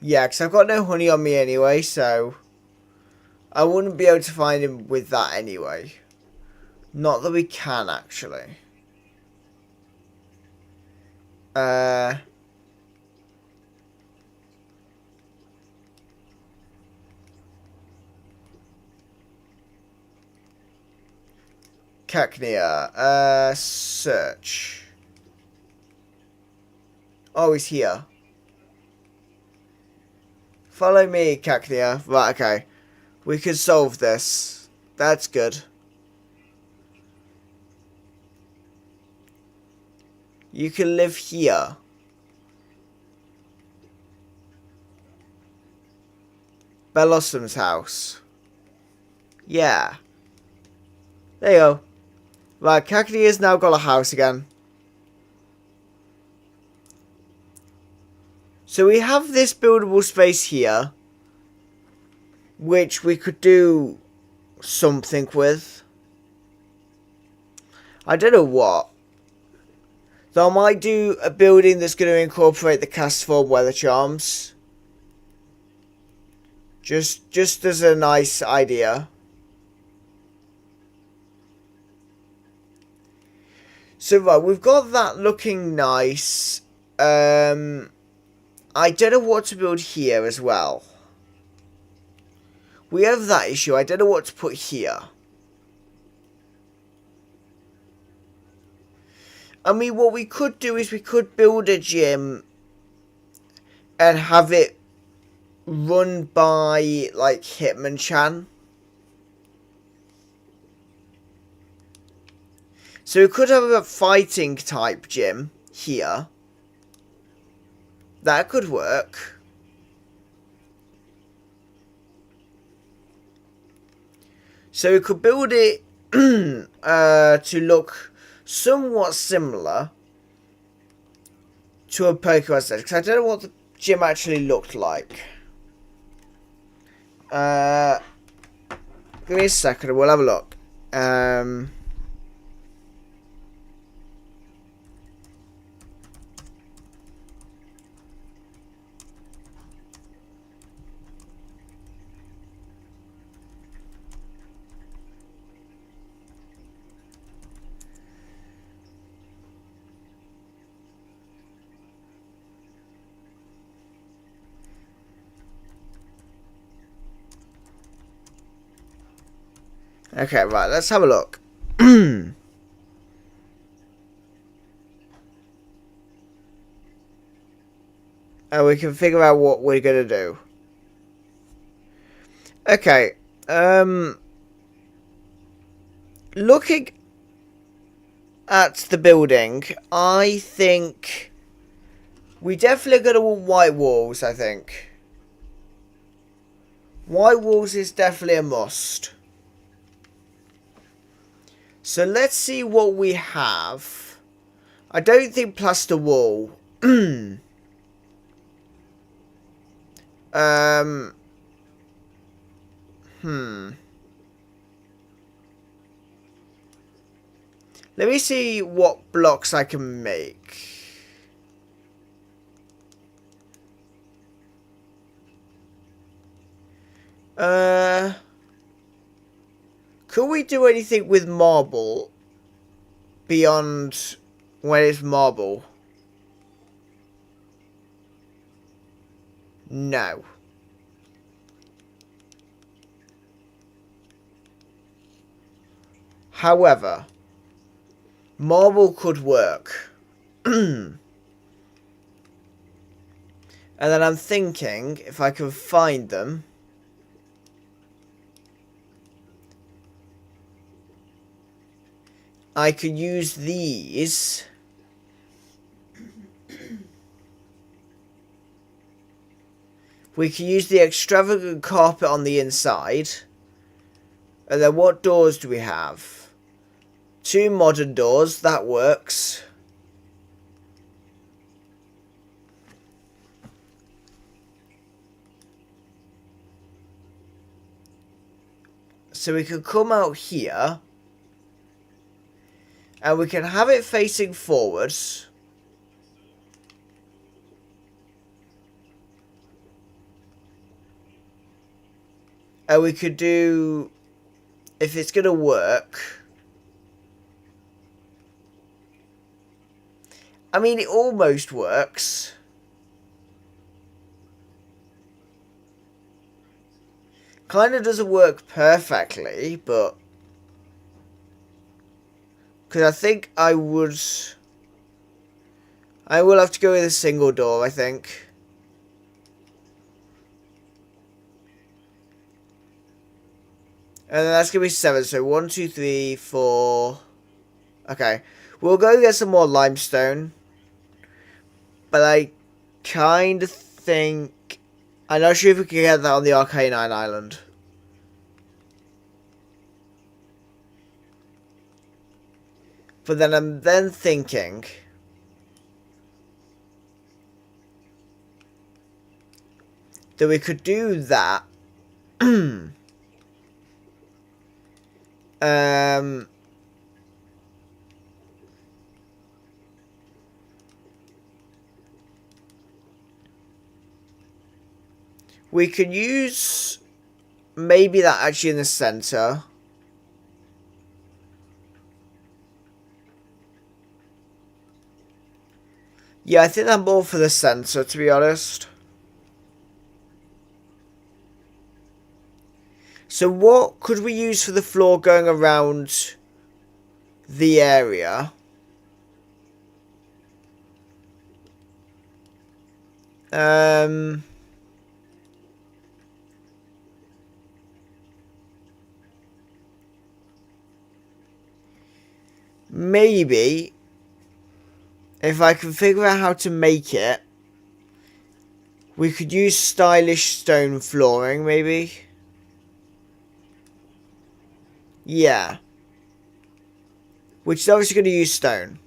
Yeah, because I've got no honey on me anyway, so I wouldn't be able to find him with that anyway. Not that we can, actually. Cacnea. Search. Oh, he's here. Follow me, Cacnea. Right, okay. We can solve this. That's good. You can live here. Bellossum's house. Yeah. There you go. Right, Kakadi has now got a house again. So we have this buildable space here, which we could do something with. I don't know what. So I might do a building that's going to incorporate the cast form weather charms. Just as a nice idea. So right, we've got that looking nice. I don't know what to build here as well. We have that issue. I don't know what to put here. I mean, what we could do is we could build a gym and have it run by, like, Hitmonchan. So we could have a fighting type gym here. That could work. So we could build it to look somewhat similar to a Pokemon set. Because I don't know what the gym actually looked like. Give me a second, we'll have a look. Okay, right, let's have a look. And we can figure out what we're going to do. Okay, looking at the building, I think we definitely got to want white walls, I think. White walls is definitely a must. So let's see what we have. I don't think plaster wall. Let me see what blocks I can make. Could we do anything with marble beyond when it's marble? No. However, marble could work. And then I'm thinking if I can find them. I could use these we can use the extravagant carpet on the inside. And then what doors do we have? 2 modern doors, that works. So we can come out here. And we can have it facing forwards. And we could do, if it's going to work. I mean, it almost works. Kind of doesn't work perfectly, but because I think I will have to go with a single door, I think. And then that's going to be 7. So 1, 2, 3, 4. Okay. We'll go get some more limestone. But I kind of think I'm not sure if we can get that on the Arcanine Island. But then I'm then thinking that we could do that. We could use maybe that actually in the center. Yeah, I think I'm more for the center, to be honest. So what could we use for the floor going around the area? Maybe if I can figure out how to make it, we could use stylish stone flooring, maybe. Yeah. Which is obviously going to use stone.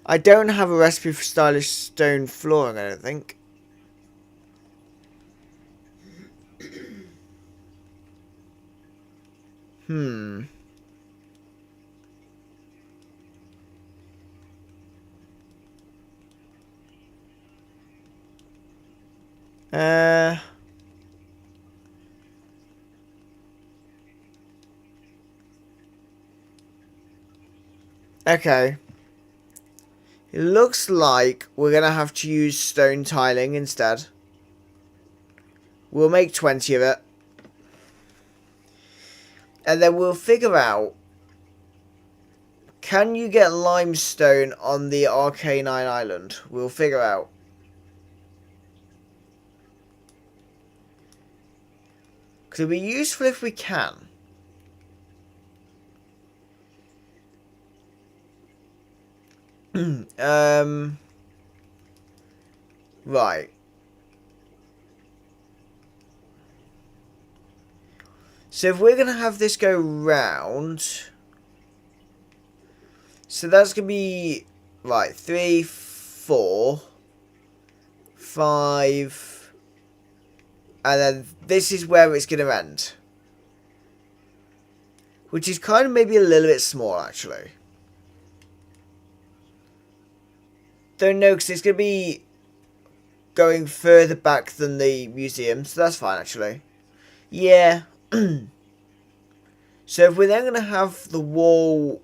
I don't have a recipe for stylish stone flooring, I don't think. Okay. It looks like we're going to have to use stone tiling instead. We'll make 20 of it. And then we'll figure out, can you get limestone on the Arcanine Island? We'll figure out. Because it'll be useful if we can. Right. So if we're going to have this go round, so that's going to be, right, 3, 4, 5, and then this is where it's going to end. Which is kind of maybe a little bit small, actually. Don't know, because it's going to be going further back than the museum, so that's fine, actually. Yeah. So if we're then going to have the wall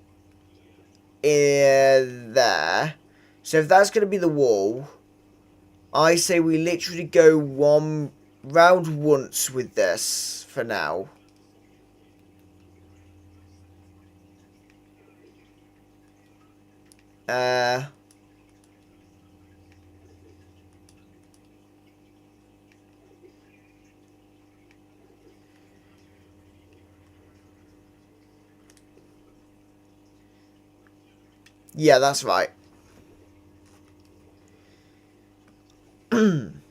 in there, so if that's going to be the wall, I say we literally go one round once with this for now. Yeah, that's right. And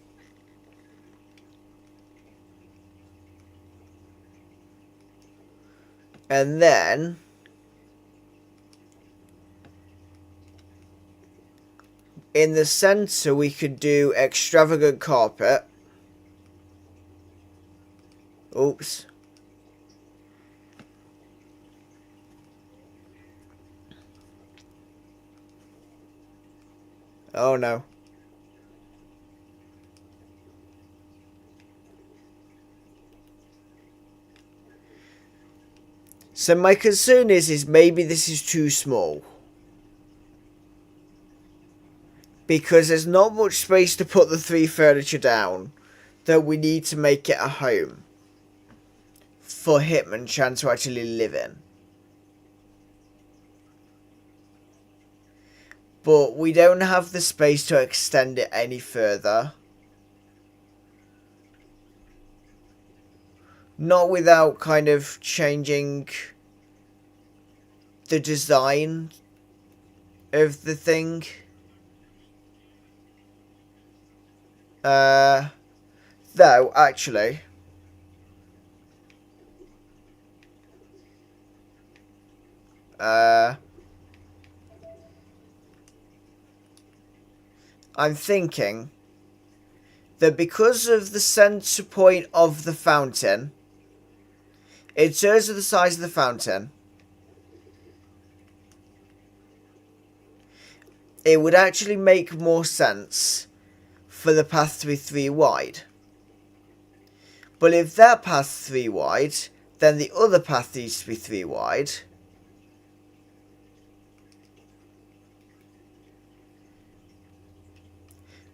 then in the center we could do extravagant carpet. Oops. Oh no. So my concern is maybe this is too small. Because there's not much space to put the 3 furniture down that we need to make it a home for Hitmonchan to actually live in. But we don't have the space to extend it any further. Not without kind of changing the design of the thing. Though, actually, I'm thinking that because of the center point of the fountain, in terms of the size of the fountain, it would actually make more sense for the path to be 3 wide. But if that path's 3 wide, then the other path needs to be 3 wide.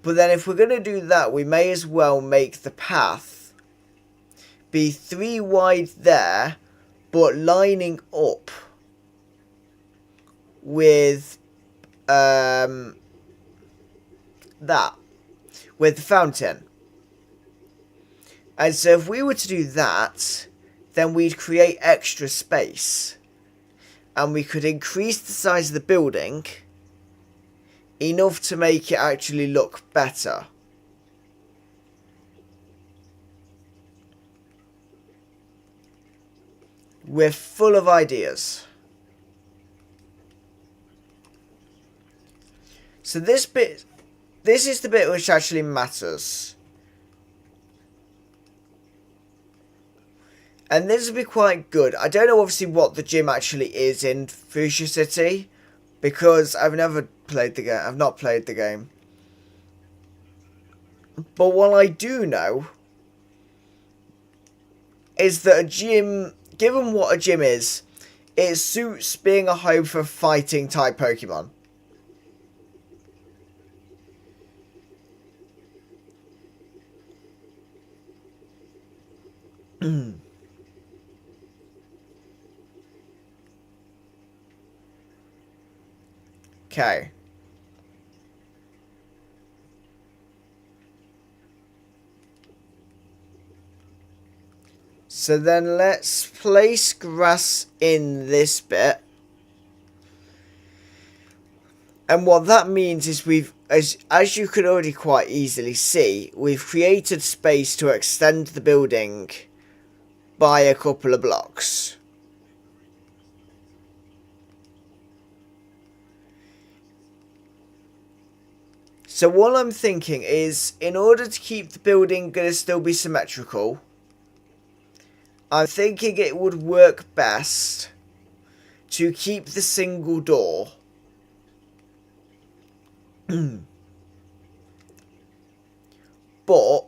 But then if we're going to do that, we may as well make the path be 3 wide there, but lining up with with the fountain. And so if we were to do that, then we'd create extra space. And we could increase the size of the building enough to make it actually look better. We're full of ideas. So this is the bit which actually matters. And this will be quite good. I don't know obviously what the gym actually is in Fuchsia City, because I've never played the game. I've not played the game. But what I do know is that a gym, given what a gym is, it suits being a home for fighting type Pokemon. Okay. So then let's place grass in this bit. And what that means is as you could already quite easily see, we've created space to extend the building by a couple of blocks. So what I'm thinking is, in order to keep the building going to still be symmetrical, I'm thinking it would work best to keep the single door. But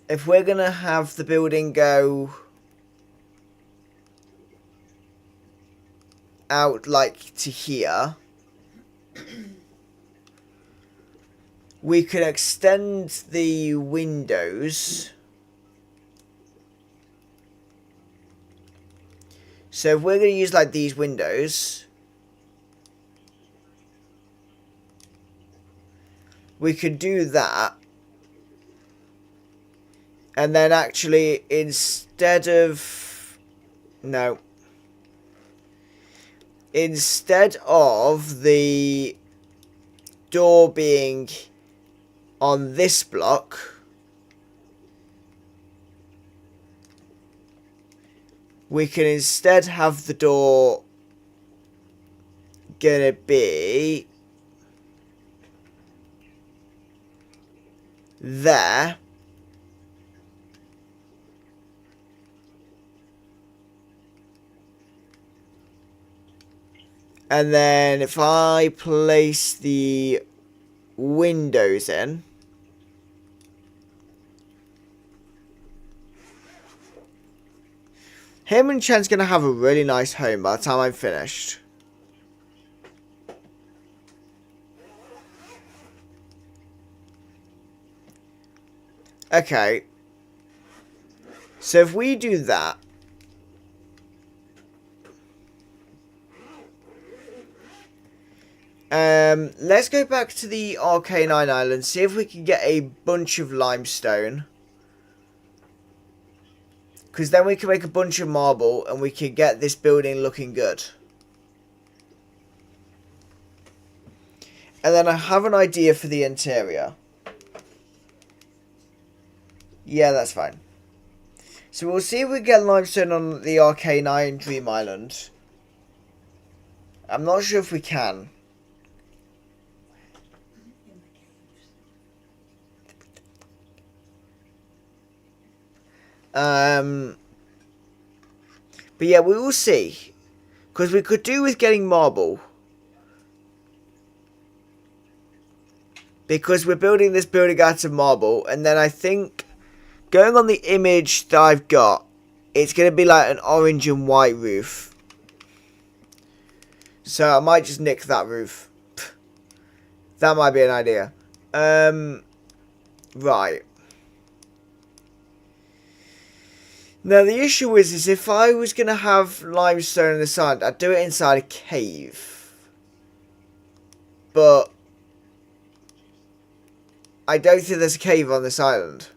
if we're going to have the building go out like to here, we could extend the windows. So if we're going to use like these windows, we could do that. And then actually instead of the door being on this block, we can instead have the door gonna be there. And then if I place the windows in, him and Chen's going to have a really nice home by the time I'm finished. Okay. So if we do that, Let's go back to the Arcanine Island, see if we can get a bunch of limestone. Because then we can make a bunch of marble and we can get this building looking good. And then I have an idea for the interior. Yeah, that's fine. So we'll see if we get limestone on the Arcanine Dream Island. I'm not sure if we can. But yeah, we will see. Because we could do with getting marble. Because we're building this building out of marble. And then I think, going on the image that I've got, it's going to be like an orange and white roof. So I might just nick that roof. That might be an idea. Right. Now the issue is if I was going to have limestone on the side, I'd do it inside a cave. But I don't think there's a cave on this island.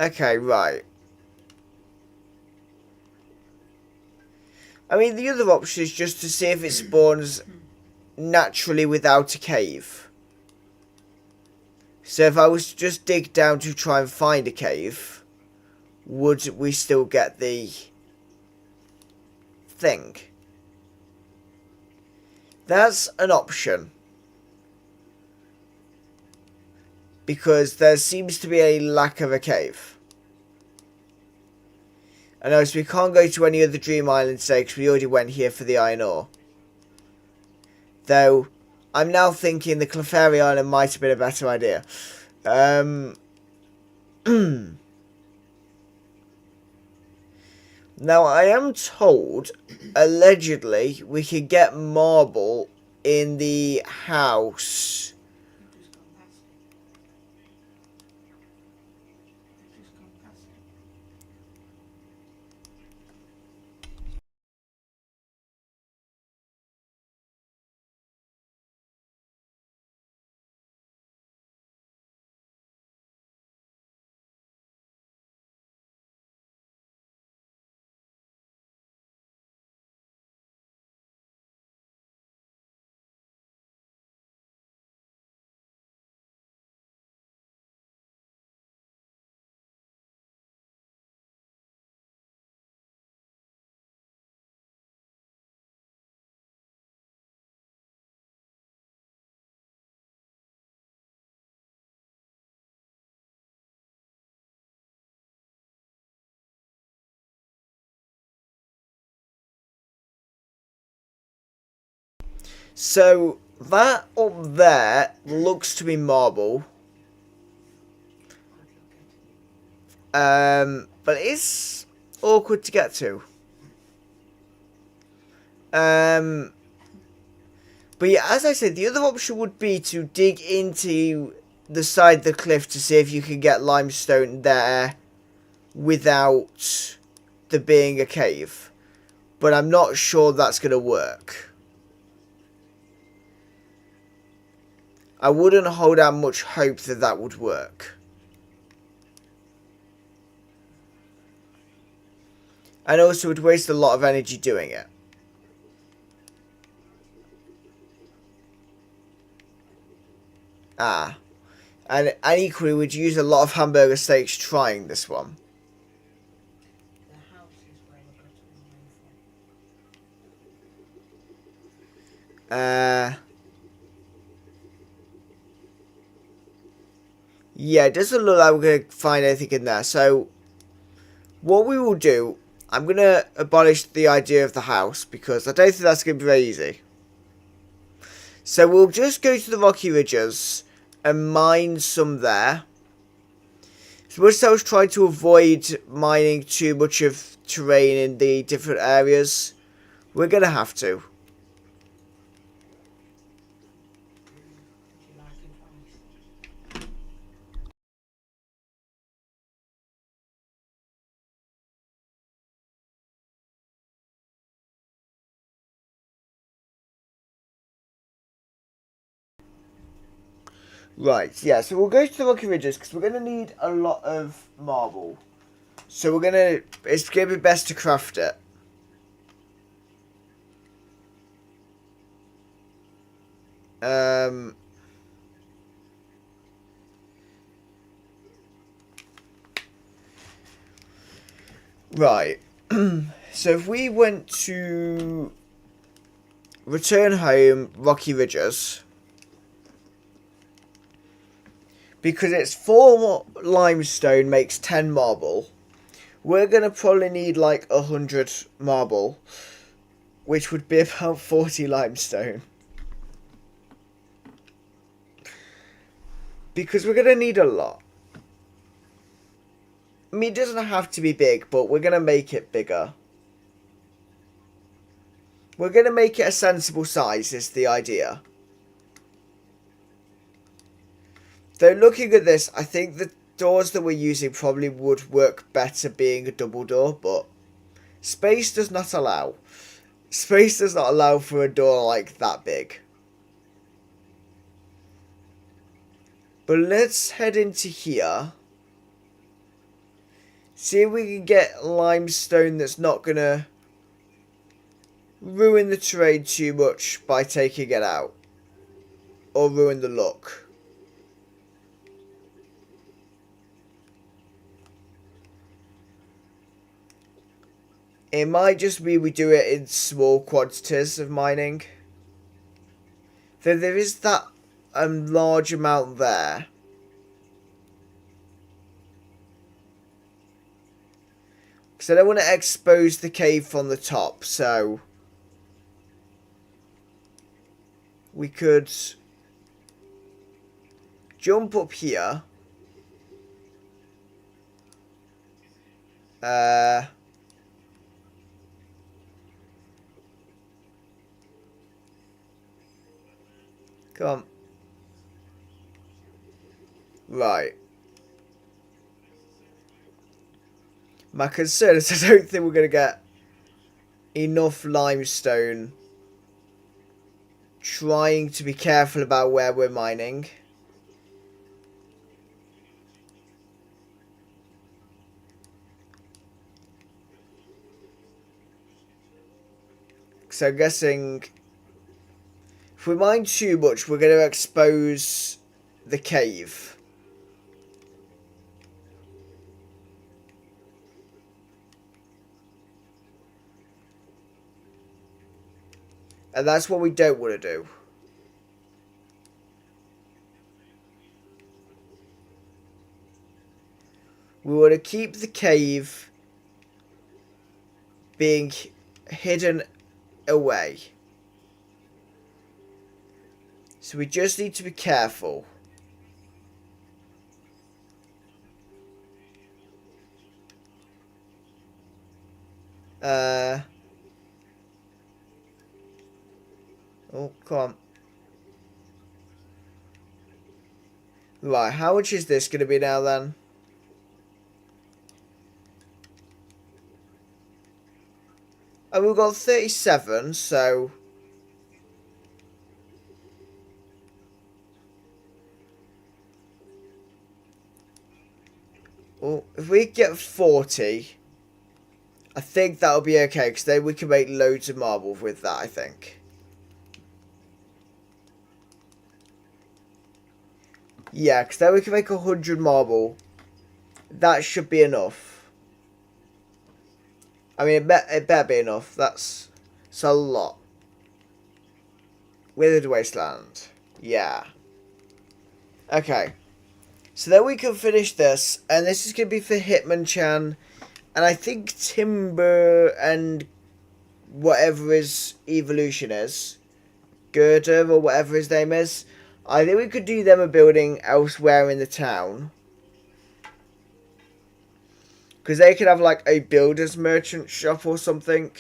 Okay, right. I mean, the other option is just to see if it spawns naturally without a cave. So if I was to just dig down to try and find a cave, would we still get the thing? That's an option. Because there seems to be a lack of a cave. I know, so we can't go to any other Dream Island today because we already went here for the iron ore. Though, I'm now thinking the Clefairy Island might have been a better idea. Now, I am told, allegedly, we could get marble in the house. So, that up there looks to be marble. But it's awkward to get to. But yeah, as I said, the other option would be to dig into the side of the cliff to see if you can get limestone there without there being a cave. But I'm not sure that's going to work. I wouldn't hold out much hope that that would work. And also it would waste a lot of energy doing it. Ah. And equally would use a lot of hamburger steaks trying this one. Yeah, it doesn't look like we're going to find anything in there. So, what we will do, I'm going to abolish the idea of the house because I don't think that's going to be very easy. So, we'll just go to the rocky ridges and mine some there. So much as I was trying to avoid mining too much of terrain in the different areas, we're going to have to. Right, yeah, so we'll go to the Rocky Ridges because we're going to need a lot of marble. So it's going to be best to craft it. Right. So if we went to return home, Rocky Ridges, because it's 4 limestone makes 10 marble, we're going to probably need like 100 marble, which would be about 40 limestone. Because we're going to need a lot. I mean, it doesn't have to be big, but we're going to make it bigger. We're going to make it a sensible size is the idea. Though looking at this, I think the doors that we're using probably would work better being a double door, but space does not allow. Space does not allow for a door like that big. But let's head into here. See if we can get limestone that's not going to ruin the terrain too much by taking it out. Or ruin the look. It might just be we do it in small quantities of mining. Though there is that large amount there. Because I don't want to expose the cave from the top, so we could jump up here. Come on. Right. My concern is I don't think we're going to get enough limestone. Trying to be careful about where we're mining. So I'm guessing if we mine too much, we're going to expose the cave. And that's what we don't want to do. We want to keep the cave being hidden away. So we just need to be careful. Oh, come on. Right, how much is this going to be now then? And we've got 37, so well, if we get 40, I think that'll be okay, because then we can make loads of marble with that, I think. Yeah, because then we can make 100 marble. That should be enough. I mean, it better be enough. That's a lot. Withered wasteland. Yeah. Okay. So then we can finish this. And this is going to be for Hitmonchan. And I think Timber and whatever his evolution is. Girder or whatever his name is. I think we could do them a building elsewhere in the town. Because they could have like a builder's merchant shop or something.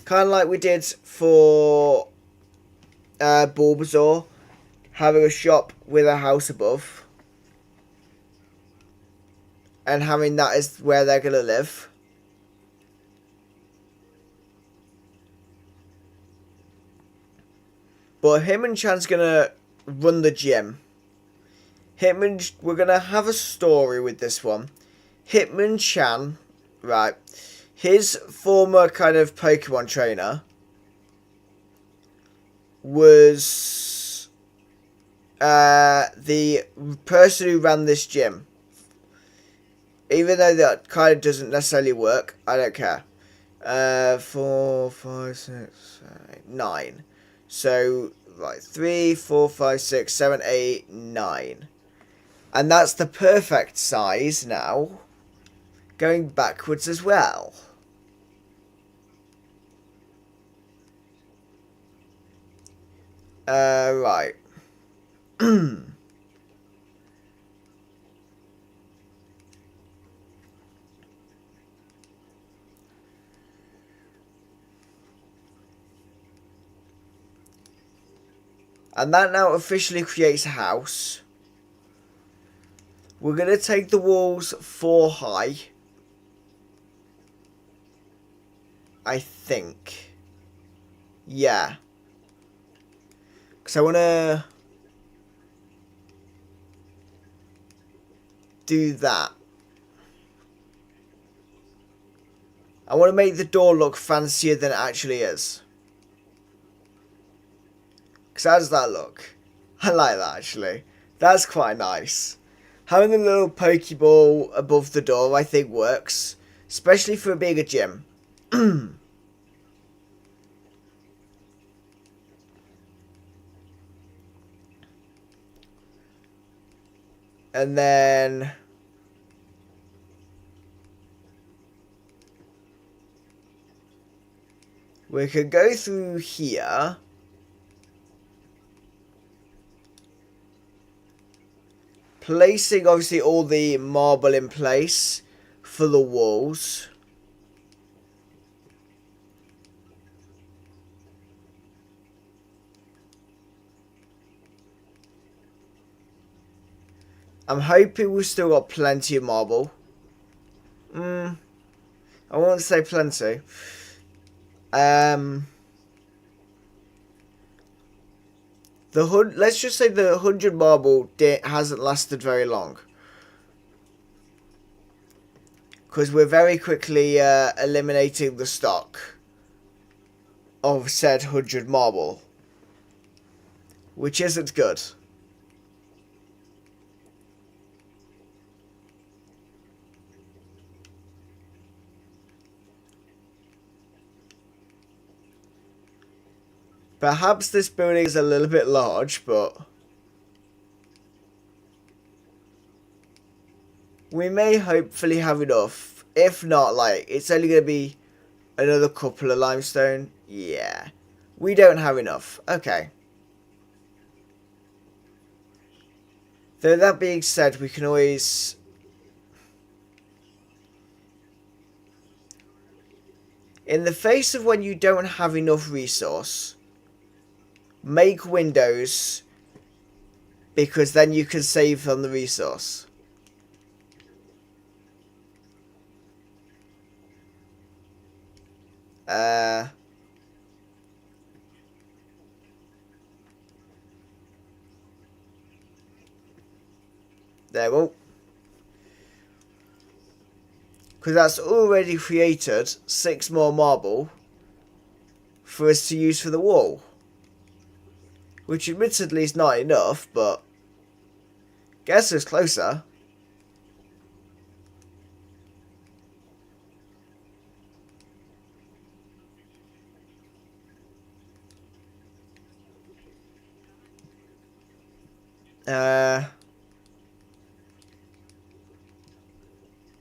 Kind of like we did for Bulbasaur. Having a shop with a house above. And having that is where they're going to live. But Hitmonchan's going to run the gym. We're going to have a story with this one. Hitmonchan, right, his former kind of Pokemon trainer was the person who ran this gym. Even though that kind of doesn't necessarily work, I don't care. 4, 5, 6, 9. So, right, 3, 4, 5, 6, 7, 8, 9. And that's the perfect size now. Going backwards as well. Right. And that now officially creates a house. We're going to take the walls 4 high. I think. Yeah. Because I want to do that. I want to make the door look fancier than it actually is. Because how does that look? I like that actually. That's quite nice. Having a little Pokeball above the door I think works. Especially for being a gym. And then we could go through here. Placing obviously all the marble in place for the walls. I'm hoping we've still got plenty of marble. I won't say plenty. Let's just say the 100 marble hasn't lasted very long. Because we're very quickly eliminating the stock of said 100 marble. Which isn't good. Perhaps this building is a little bit large, but we may hopefully have enough. If not, like, it's only going to be another couple of limestone. Yeah. We don't have enough. Okay. Though that being said, we can always... In the face of when you don't have enough resource... Make windows, because then you can save on the resource. There we go. Because that's already created 6 more marble for us to use for the wall. Which admittedly is not enough, but guess it's closer.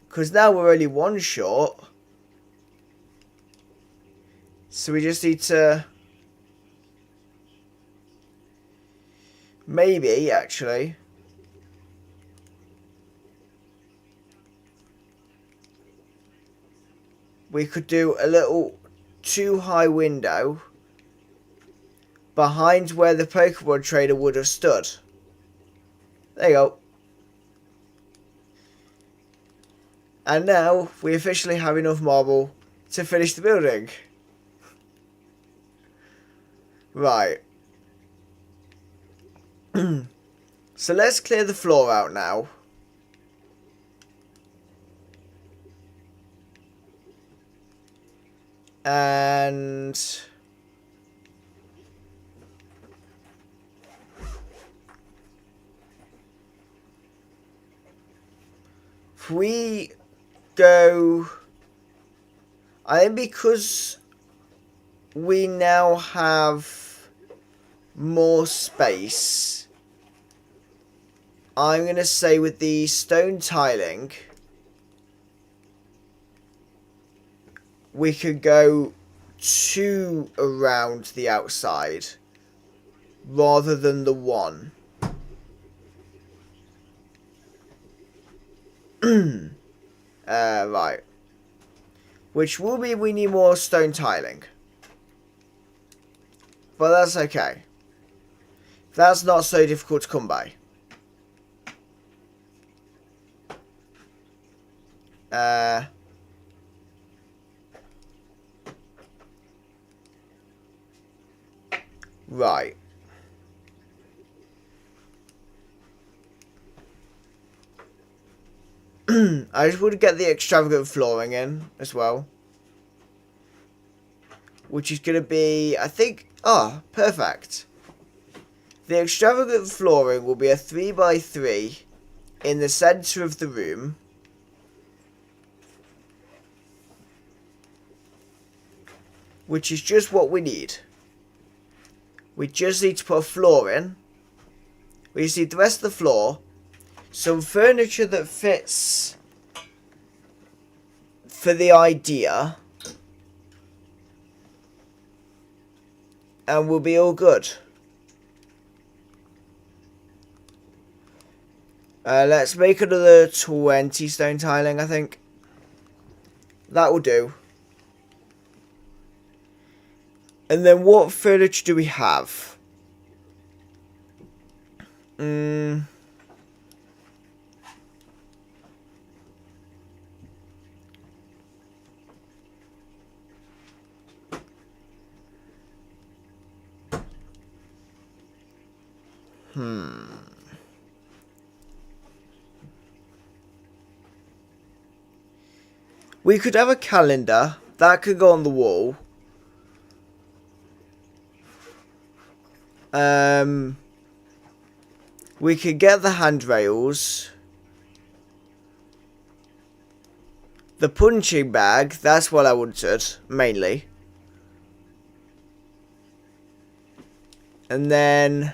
Because now we're only 1 short. So we just need to... Maybe, actually. we could do a little too high window behind where the Pokemon trainer would have stood. There you go. And now we officially have enough marble to finish the building. Right. So let's clear the floor out now. And if we go, I think because we now have more space, I'm going to say with the stone tiling, we could go 2 around the outside rather than the 1. Right. Which will be we need more stone tiling. But that's okay. That's not so difficult to come by. Right. I just want to get the extravagant flooring in as well. Which is going to be, I think, perfect. The extravagant flooring will be a 3x3 in the centre of the room. Which is just what we need. We just need to put a floor in. We just need the rest of the floor. Some furniture that fits for the idea. And we'll be all good. Let's make another 20 stone tiling, I think. That will do. And then what furniture do we have? We could have a calendar. That could go on the wall. We could get the handrails. The punching bag, that's what I wanted, mainly. And then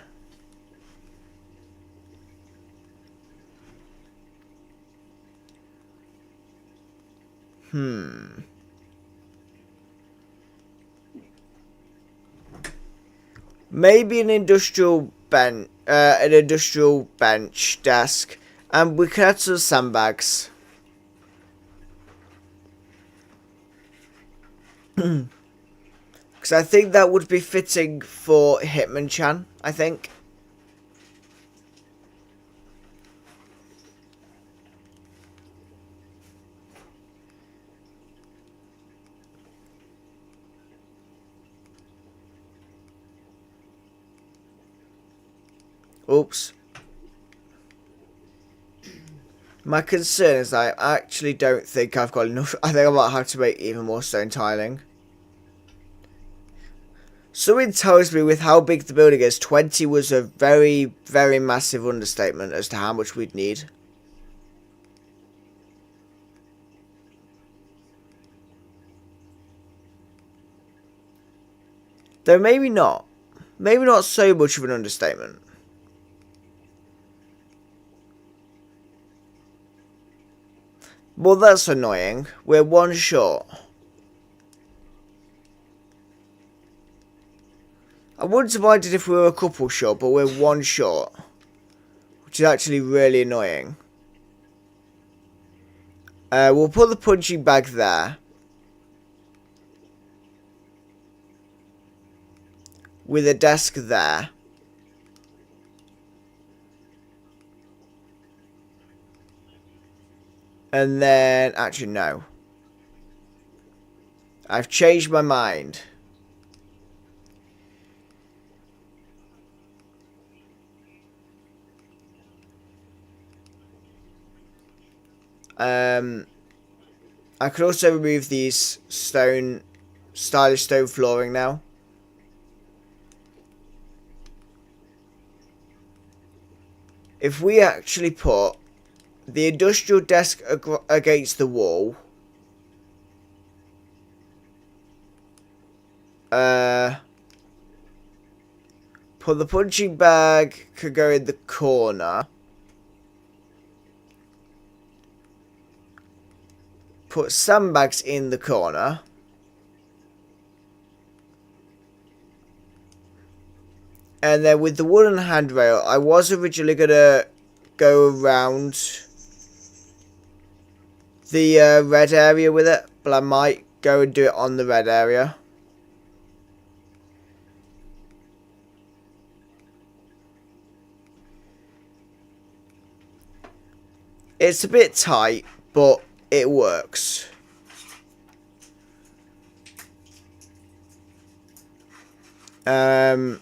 maybe an industrial bench, desk, and we could add some sandbags. Because I think that would be fitting for Hitmonchan, I think. Oops. My concern is I actually don't think I've got enough. I think I might have to make even more stone tiling. Something tells me with how big the building is, 20 was a very, very massive understatement as to how much we'd need. Though maybe not. Maybe not so much of an understatement. Well, that's annoying. We're 1 short. I wouldn't have minded if we were a couple short, but we're 1 short. Which is actually really annoying. We'll put the punching bag there. with a desk there. And then, actually no. I've changed my mind. I could also remove these stylish stone flooring now. If we actually put the industrial desk against the wall, put the punching bag could go in the corner. Put sandbags in the corner. And then with the wooden handrail, I was originally going to go around the red area with it. But I might go and do it on the red area. It's a bit tight, but it works. And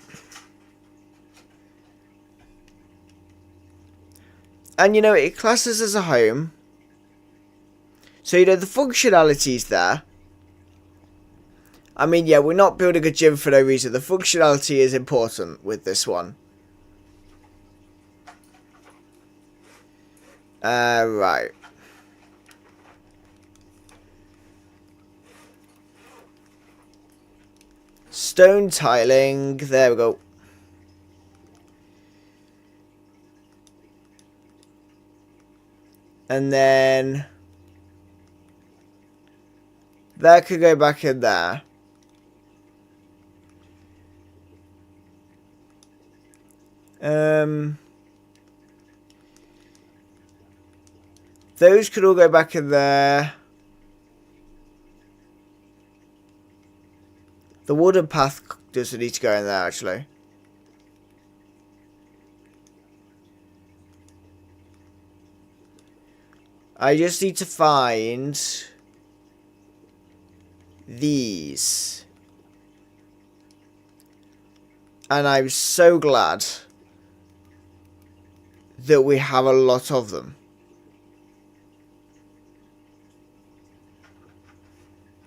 you know, it classes as a home. So you know, the functionality's there. I mean, yeah, we're not building a gym for no reason. The functionality is important with this one. Right. Stone tiling. There we go. And then that could go back in there. Those could all go back in there. The wooden path doesn't need to go in there, actually. I just need to find these. And I'm so glad that we have a lot of them.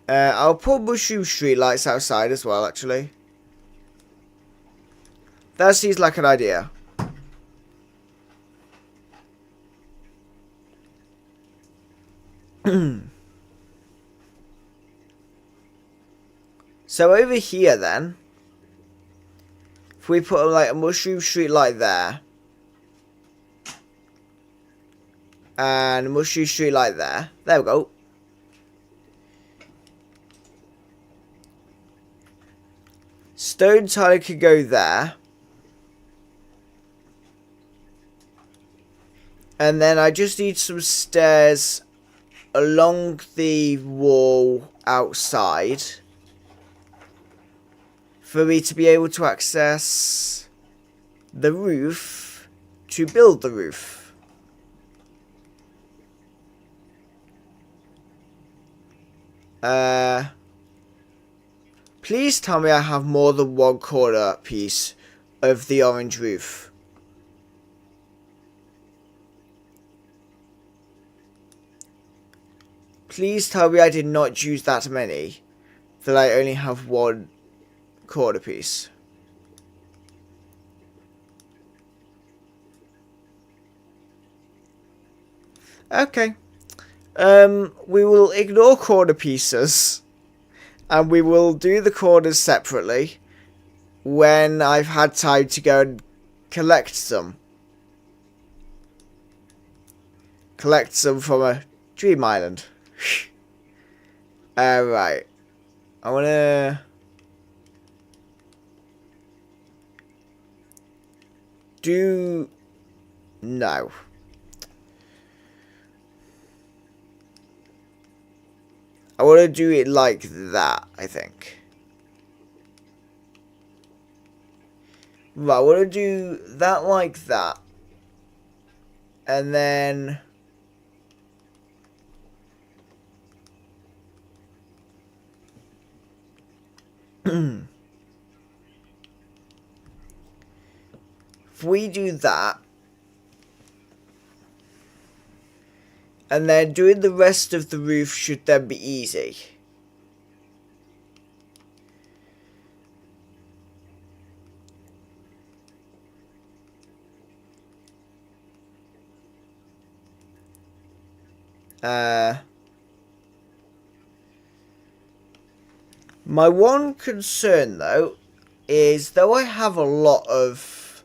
I'll put mushroom street lights outside as well, actually. That seems like an idea. So over here then, if we put like a mushroom street light there, and a mushroom street light there, there we go. Stone tile could go there. And then I just need some stairs along the wall outside for me to be able to access the roof to build the roof. Please tell me I have more than one corner piece of the orange roof. Please tell me I did not use that many, that I only have one corner piece. Okay. We will ignore corner pieces, and we will do the corners separately when I've had time to go and collect some. Collect some from a dream island. Right. I wanna do no. I want to do it like that, I think. Right, we're going to do that like that. And then... if we do that... and then doing the rest of the roof should then be easy. My one concern, though, is though I have a lot of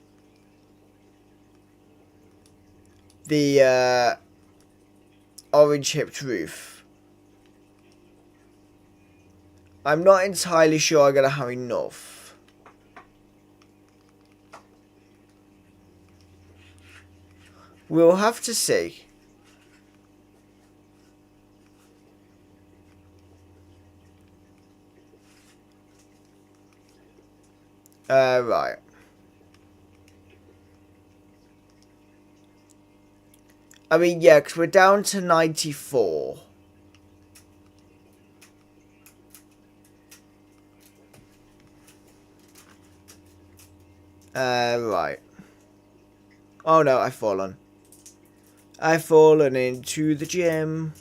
the orange hipped roof, I'm not entirely sure I'm going to have enough. We'll have to see. Right. I mean, yeah, because we're down to 94. Right. Oh no, I've fallen. I've fallen into the gym.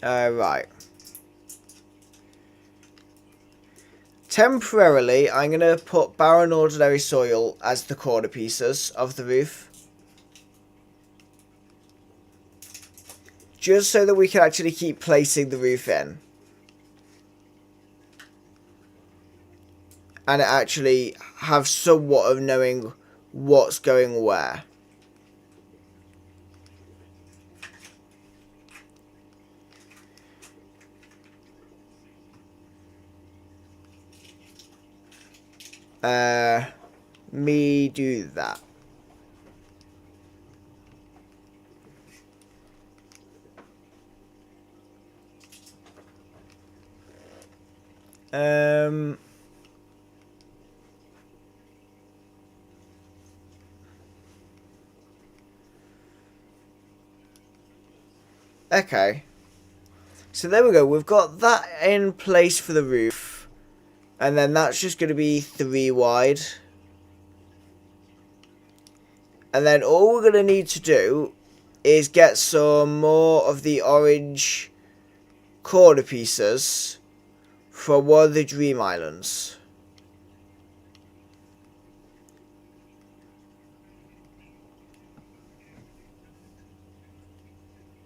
Right. Temporarily, I'm going to put barren ordinary soil as the corner pieces of the roof. Just so that we can actually keep placing the roof in. And actually have somewhat of knowing what's going where. Me do that. Okay. So there we go. We've got that in place for the roof. And then that's just going to be 3 wide. And then all we're going to need to do is get some more of the orange corner pieces from one of the dream islands.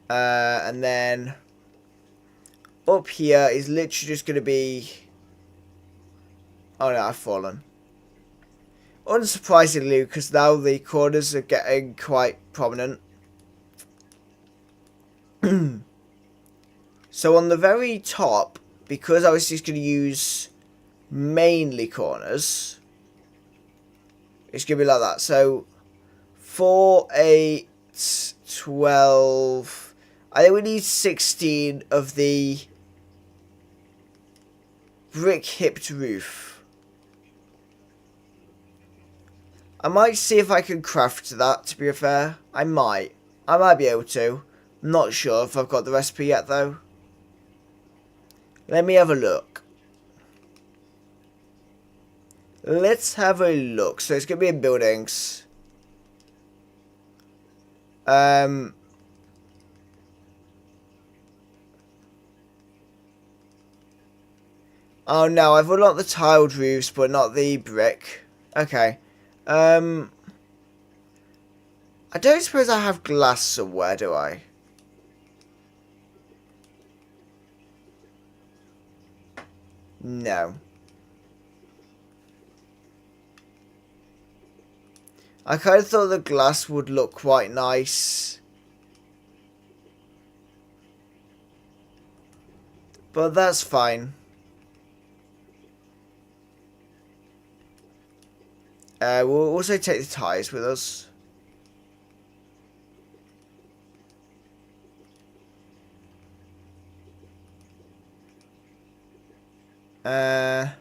And then up here is literally just going to be... oh no, I've fallen. Unsurprisingly, because now the corners are getting quite prominent. So on the very top, because I was just going to use mainly corners, it's going to be like that. So 4, 8, 12... I think we need 16 of the brick hipped roof. I might see if I can craft that, to be fair. I might be able to. I'm not sure if I've got the recipe yet, though. Let me have a look. Let's have a look. So it's going to be in buildings. Oh no, I've unlocked the tiled roofs, but not the brick. Okay. I don't suppose I have glass somewhere, do I? No. I kind of thought the glass would look quite nice. But that's fine. We'll also take the ties with us. Yeah.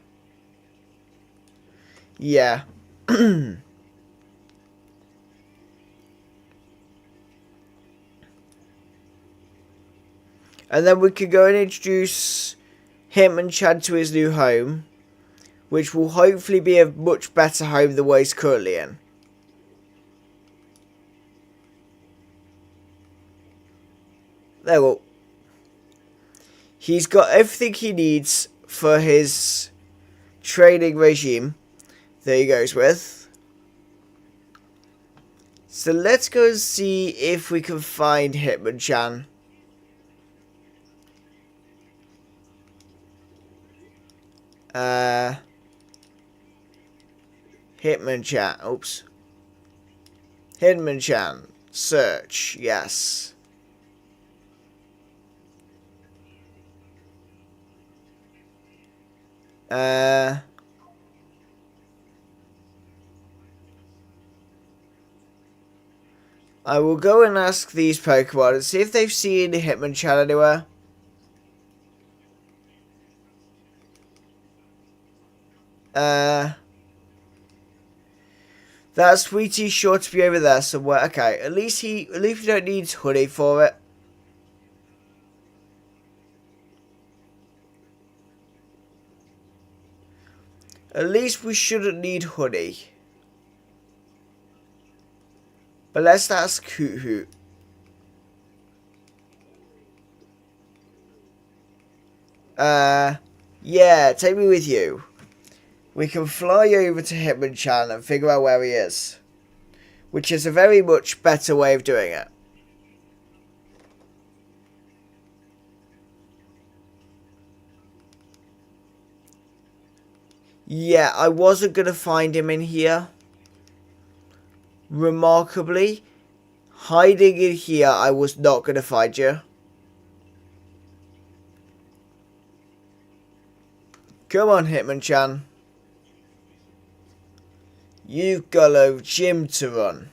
And then we could go and introduce him and Chad to his new home, which will hopefully be a much better home than what he's currently in. There we go. He's got everything he needs for his training regime that he goes with. So let's go and see if we can find Hitmonchan. Hitmonchan. Oops. Hitmonchan. Search. Yes. I will go and ask these Pokemon and see if they've seen Hitmonchan anywhere. That Sweetie's sure to be over there somewhere. Okay, at least we don't need honey for it. At least we shouldn't need honey. But let's ask Hoot Hoot. Yeah, take me with you. We can fly over to Hitmonchan and figure out where he is. Which is a very much better way of doing it. Yeah, I wasn't going to find him in here. Remarkably, hiding in here, I was not going to find you. Come on, Hitmonchan. You've got a gym to run.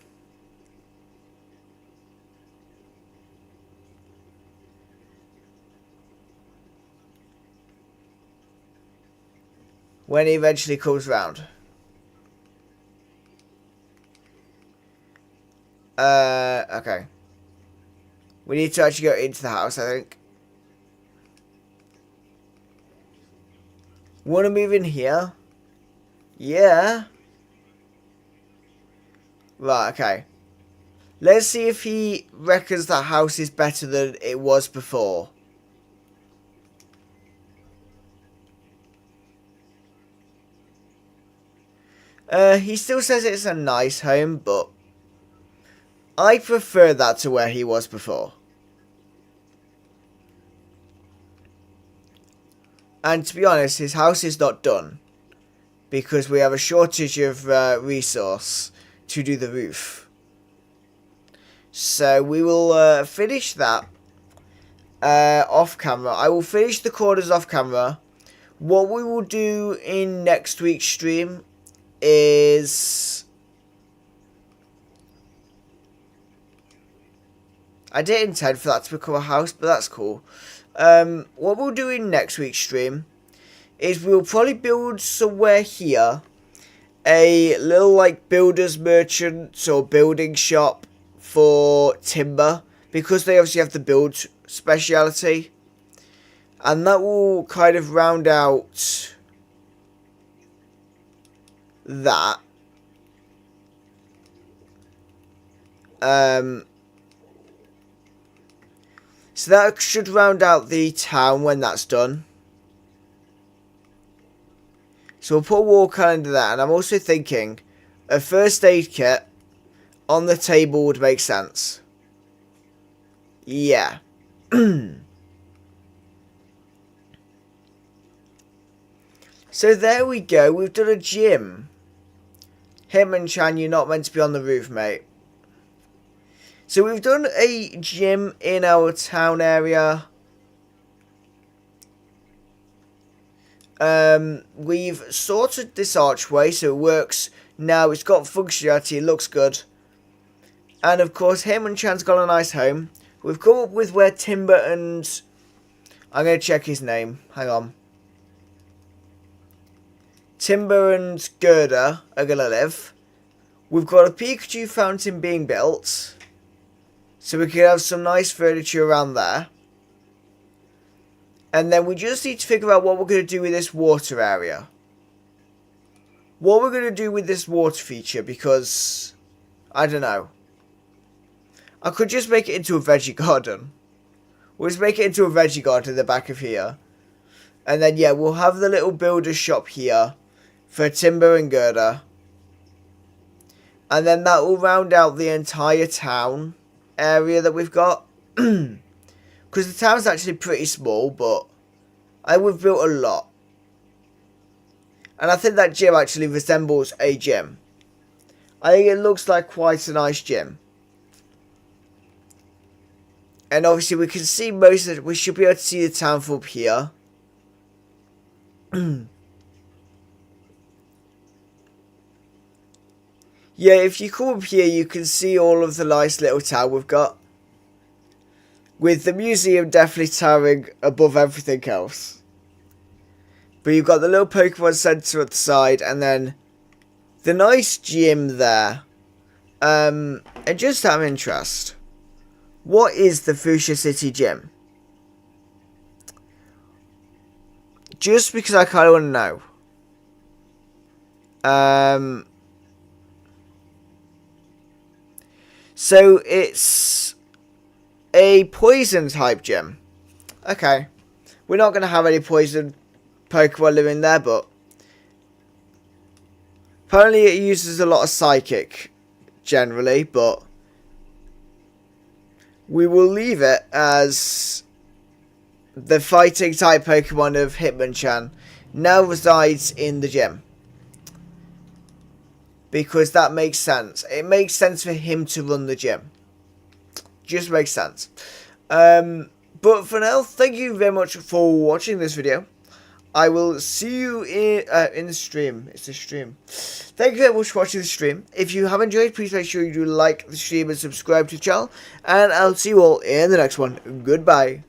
When he eventually comes round. Okay. We need to actually go into the house, I think. Want to move in here? Yeah. Right, okay. Let's see if he reckons the house is better than it was before. He still says it's a nice home, but I prefer that to where he was before. And to be honest, his house is not done because we have a shortage of resource to do the roof. So we will finish that off camera. I will finish the corners off camera. What we will do in next week's stream is... I didn't intend for that to become a house, but that's cool. What we'll do in next week's stream is we'll probably build somewhere here a little like builder's merchant or building shop for timber, because they obviously have the build speciality, and that will kind of round out that. So that should round out the town when that's done. So we'll put a wall calendar there, and I'm also thinking a first aid kit on the table would make sense. Yeah. So there we go, we've done a gym. Hitmonchan, you're not meant to be on the roof, mate. So we've done a gym in our town area. We've sorted this archway so it works now. It's got functionality, it looks good. And of course, Hitmonchan's got a nice home. We've come up with where Timber and... I'm going to check his name. Hang on. Timber and Gerda are going to live. We've got a Pikachu fountain being built. So we can have some nice furniture around there. And then we just need to figure out what we're going to do with this water area. What we're going to do with this water feature, because I don't know. I could just make it into a veggie garden. We'll just make it into a veggie garden at the back of here. And then, yeah, we'll have the little builder shop here for Timber and Gerda. And then that will round out the entire town area that we've got. Because the town's actually pretty small, but we've built a lot. And I think that gym actually resembles a gym. I think it looks like quite a nice gym. And obviously we can see most of it. We should be able to see the town from up here. Yeah, if you come up here, you can see all of the nice little town we've got. With the museum definitely towering above everything else. But you've got the little Pokemon Center at the side, and then the nice gym there. And just out of interest, what is the Fuchsia City Gym? Just because I kind of want to know. So it's a poison type gym. Okay. We're not going to have any poison Pokemon living there, but apparently it uses a lot of psychic generally, but we will leave it as the fighting type Pokemon of Hitmonchan now resides in the gym. Because that makes sense. It makes sense for him to run the gym. Just makes sense. But for now, thank you very much for watching this video. I will see you in the stream. It's a stream. Thank you very much for watching the stream. If you have enjoyed, please make sure you do like the stream and subscribe to the channel. And I'll see you all in the next one. Goodbye.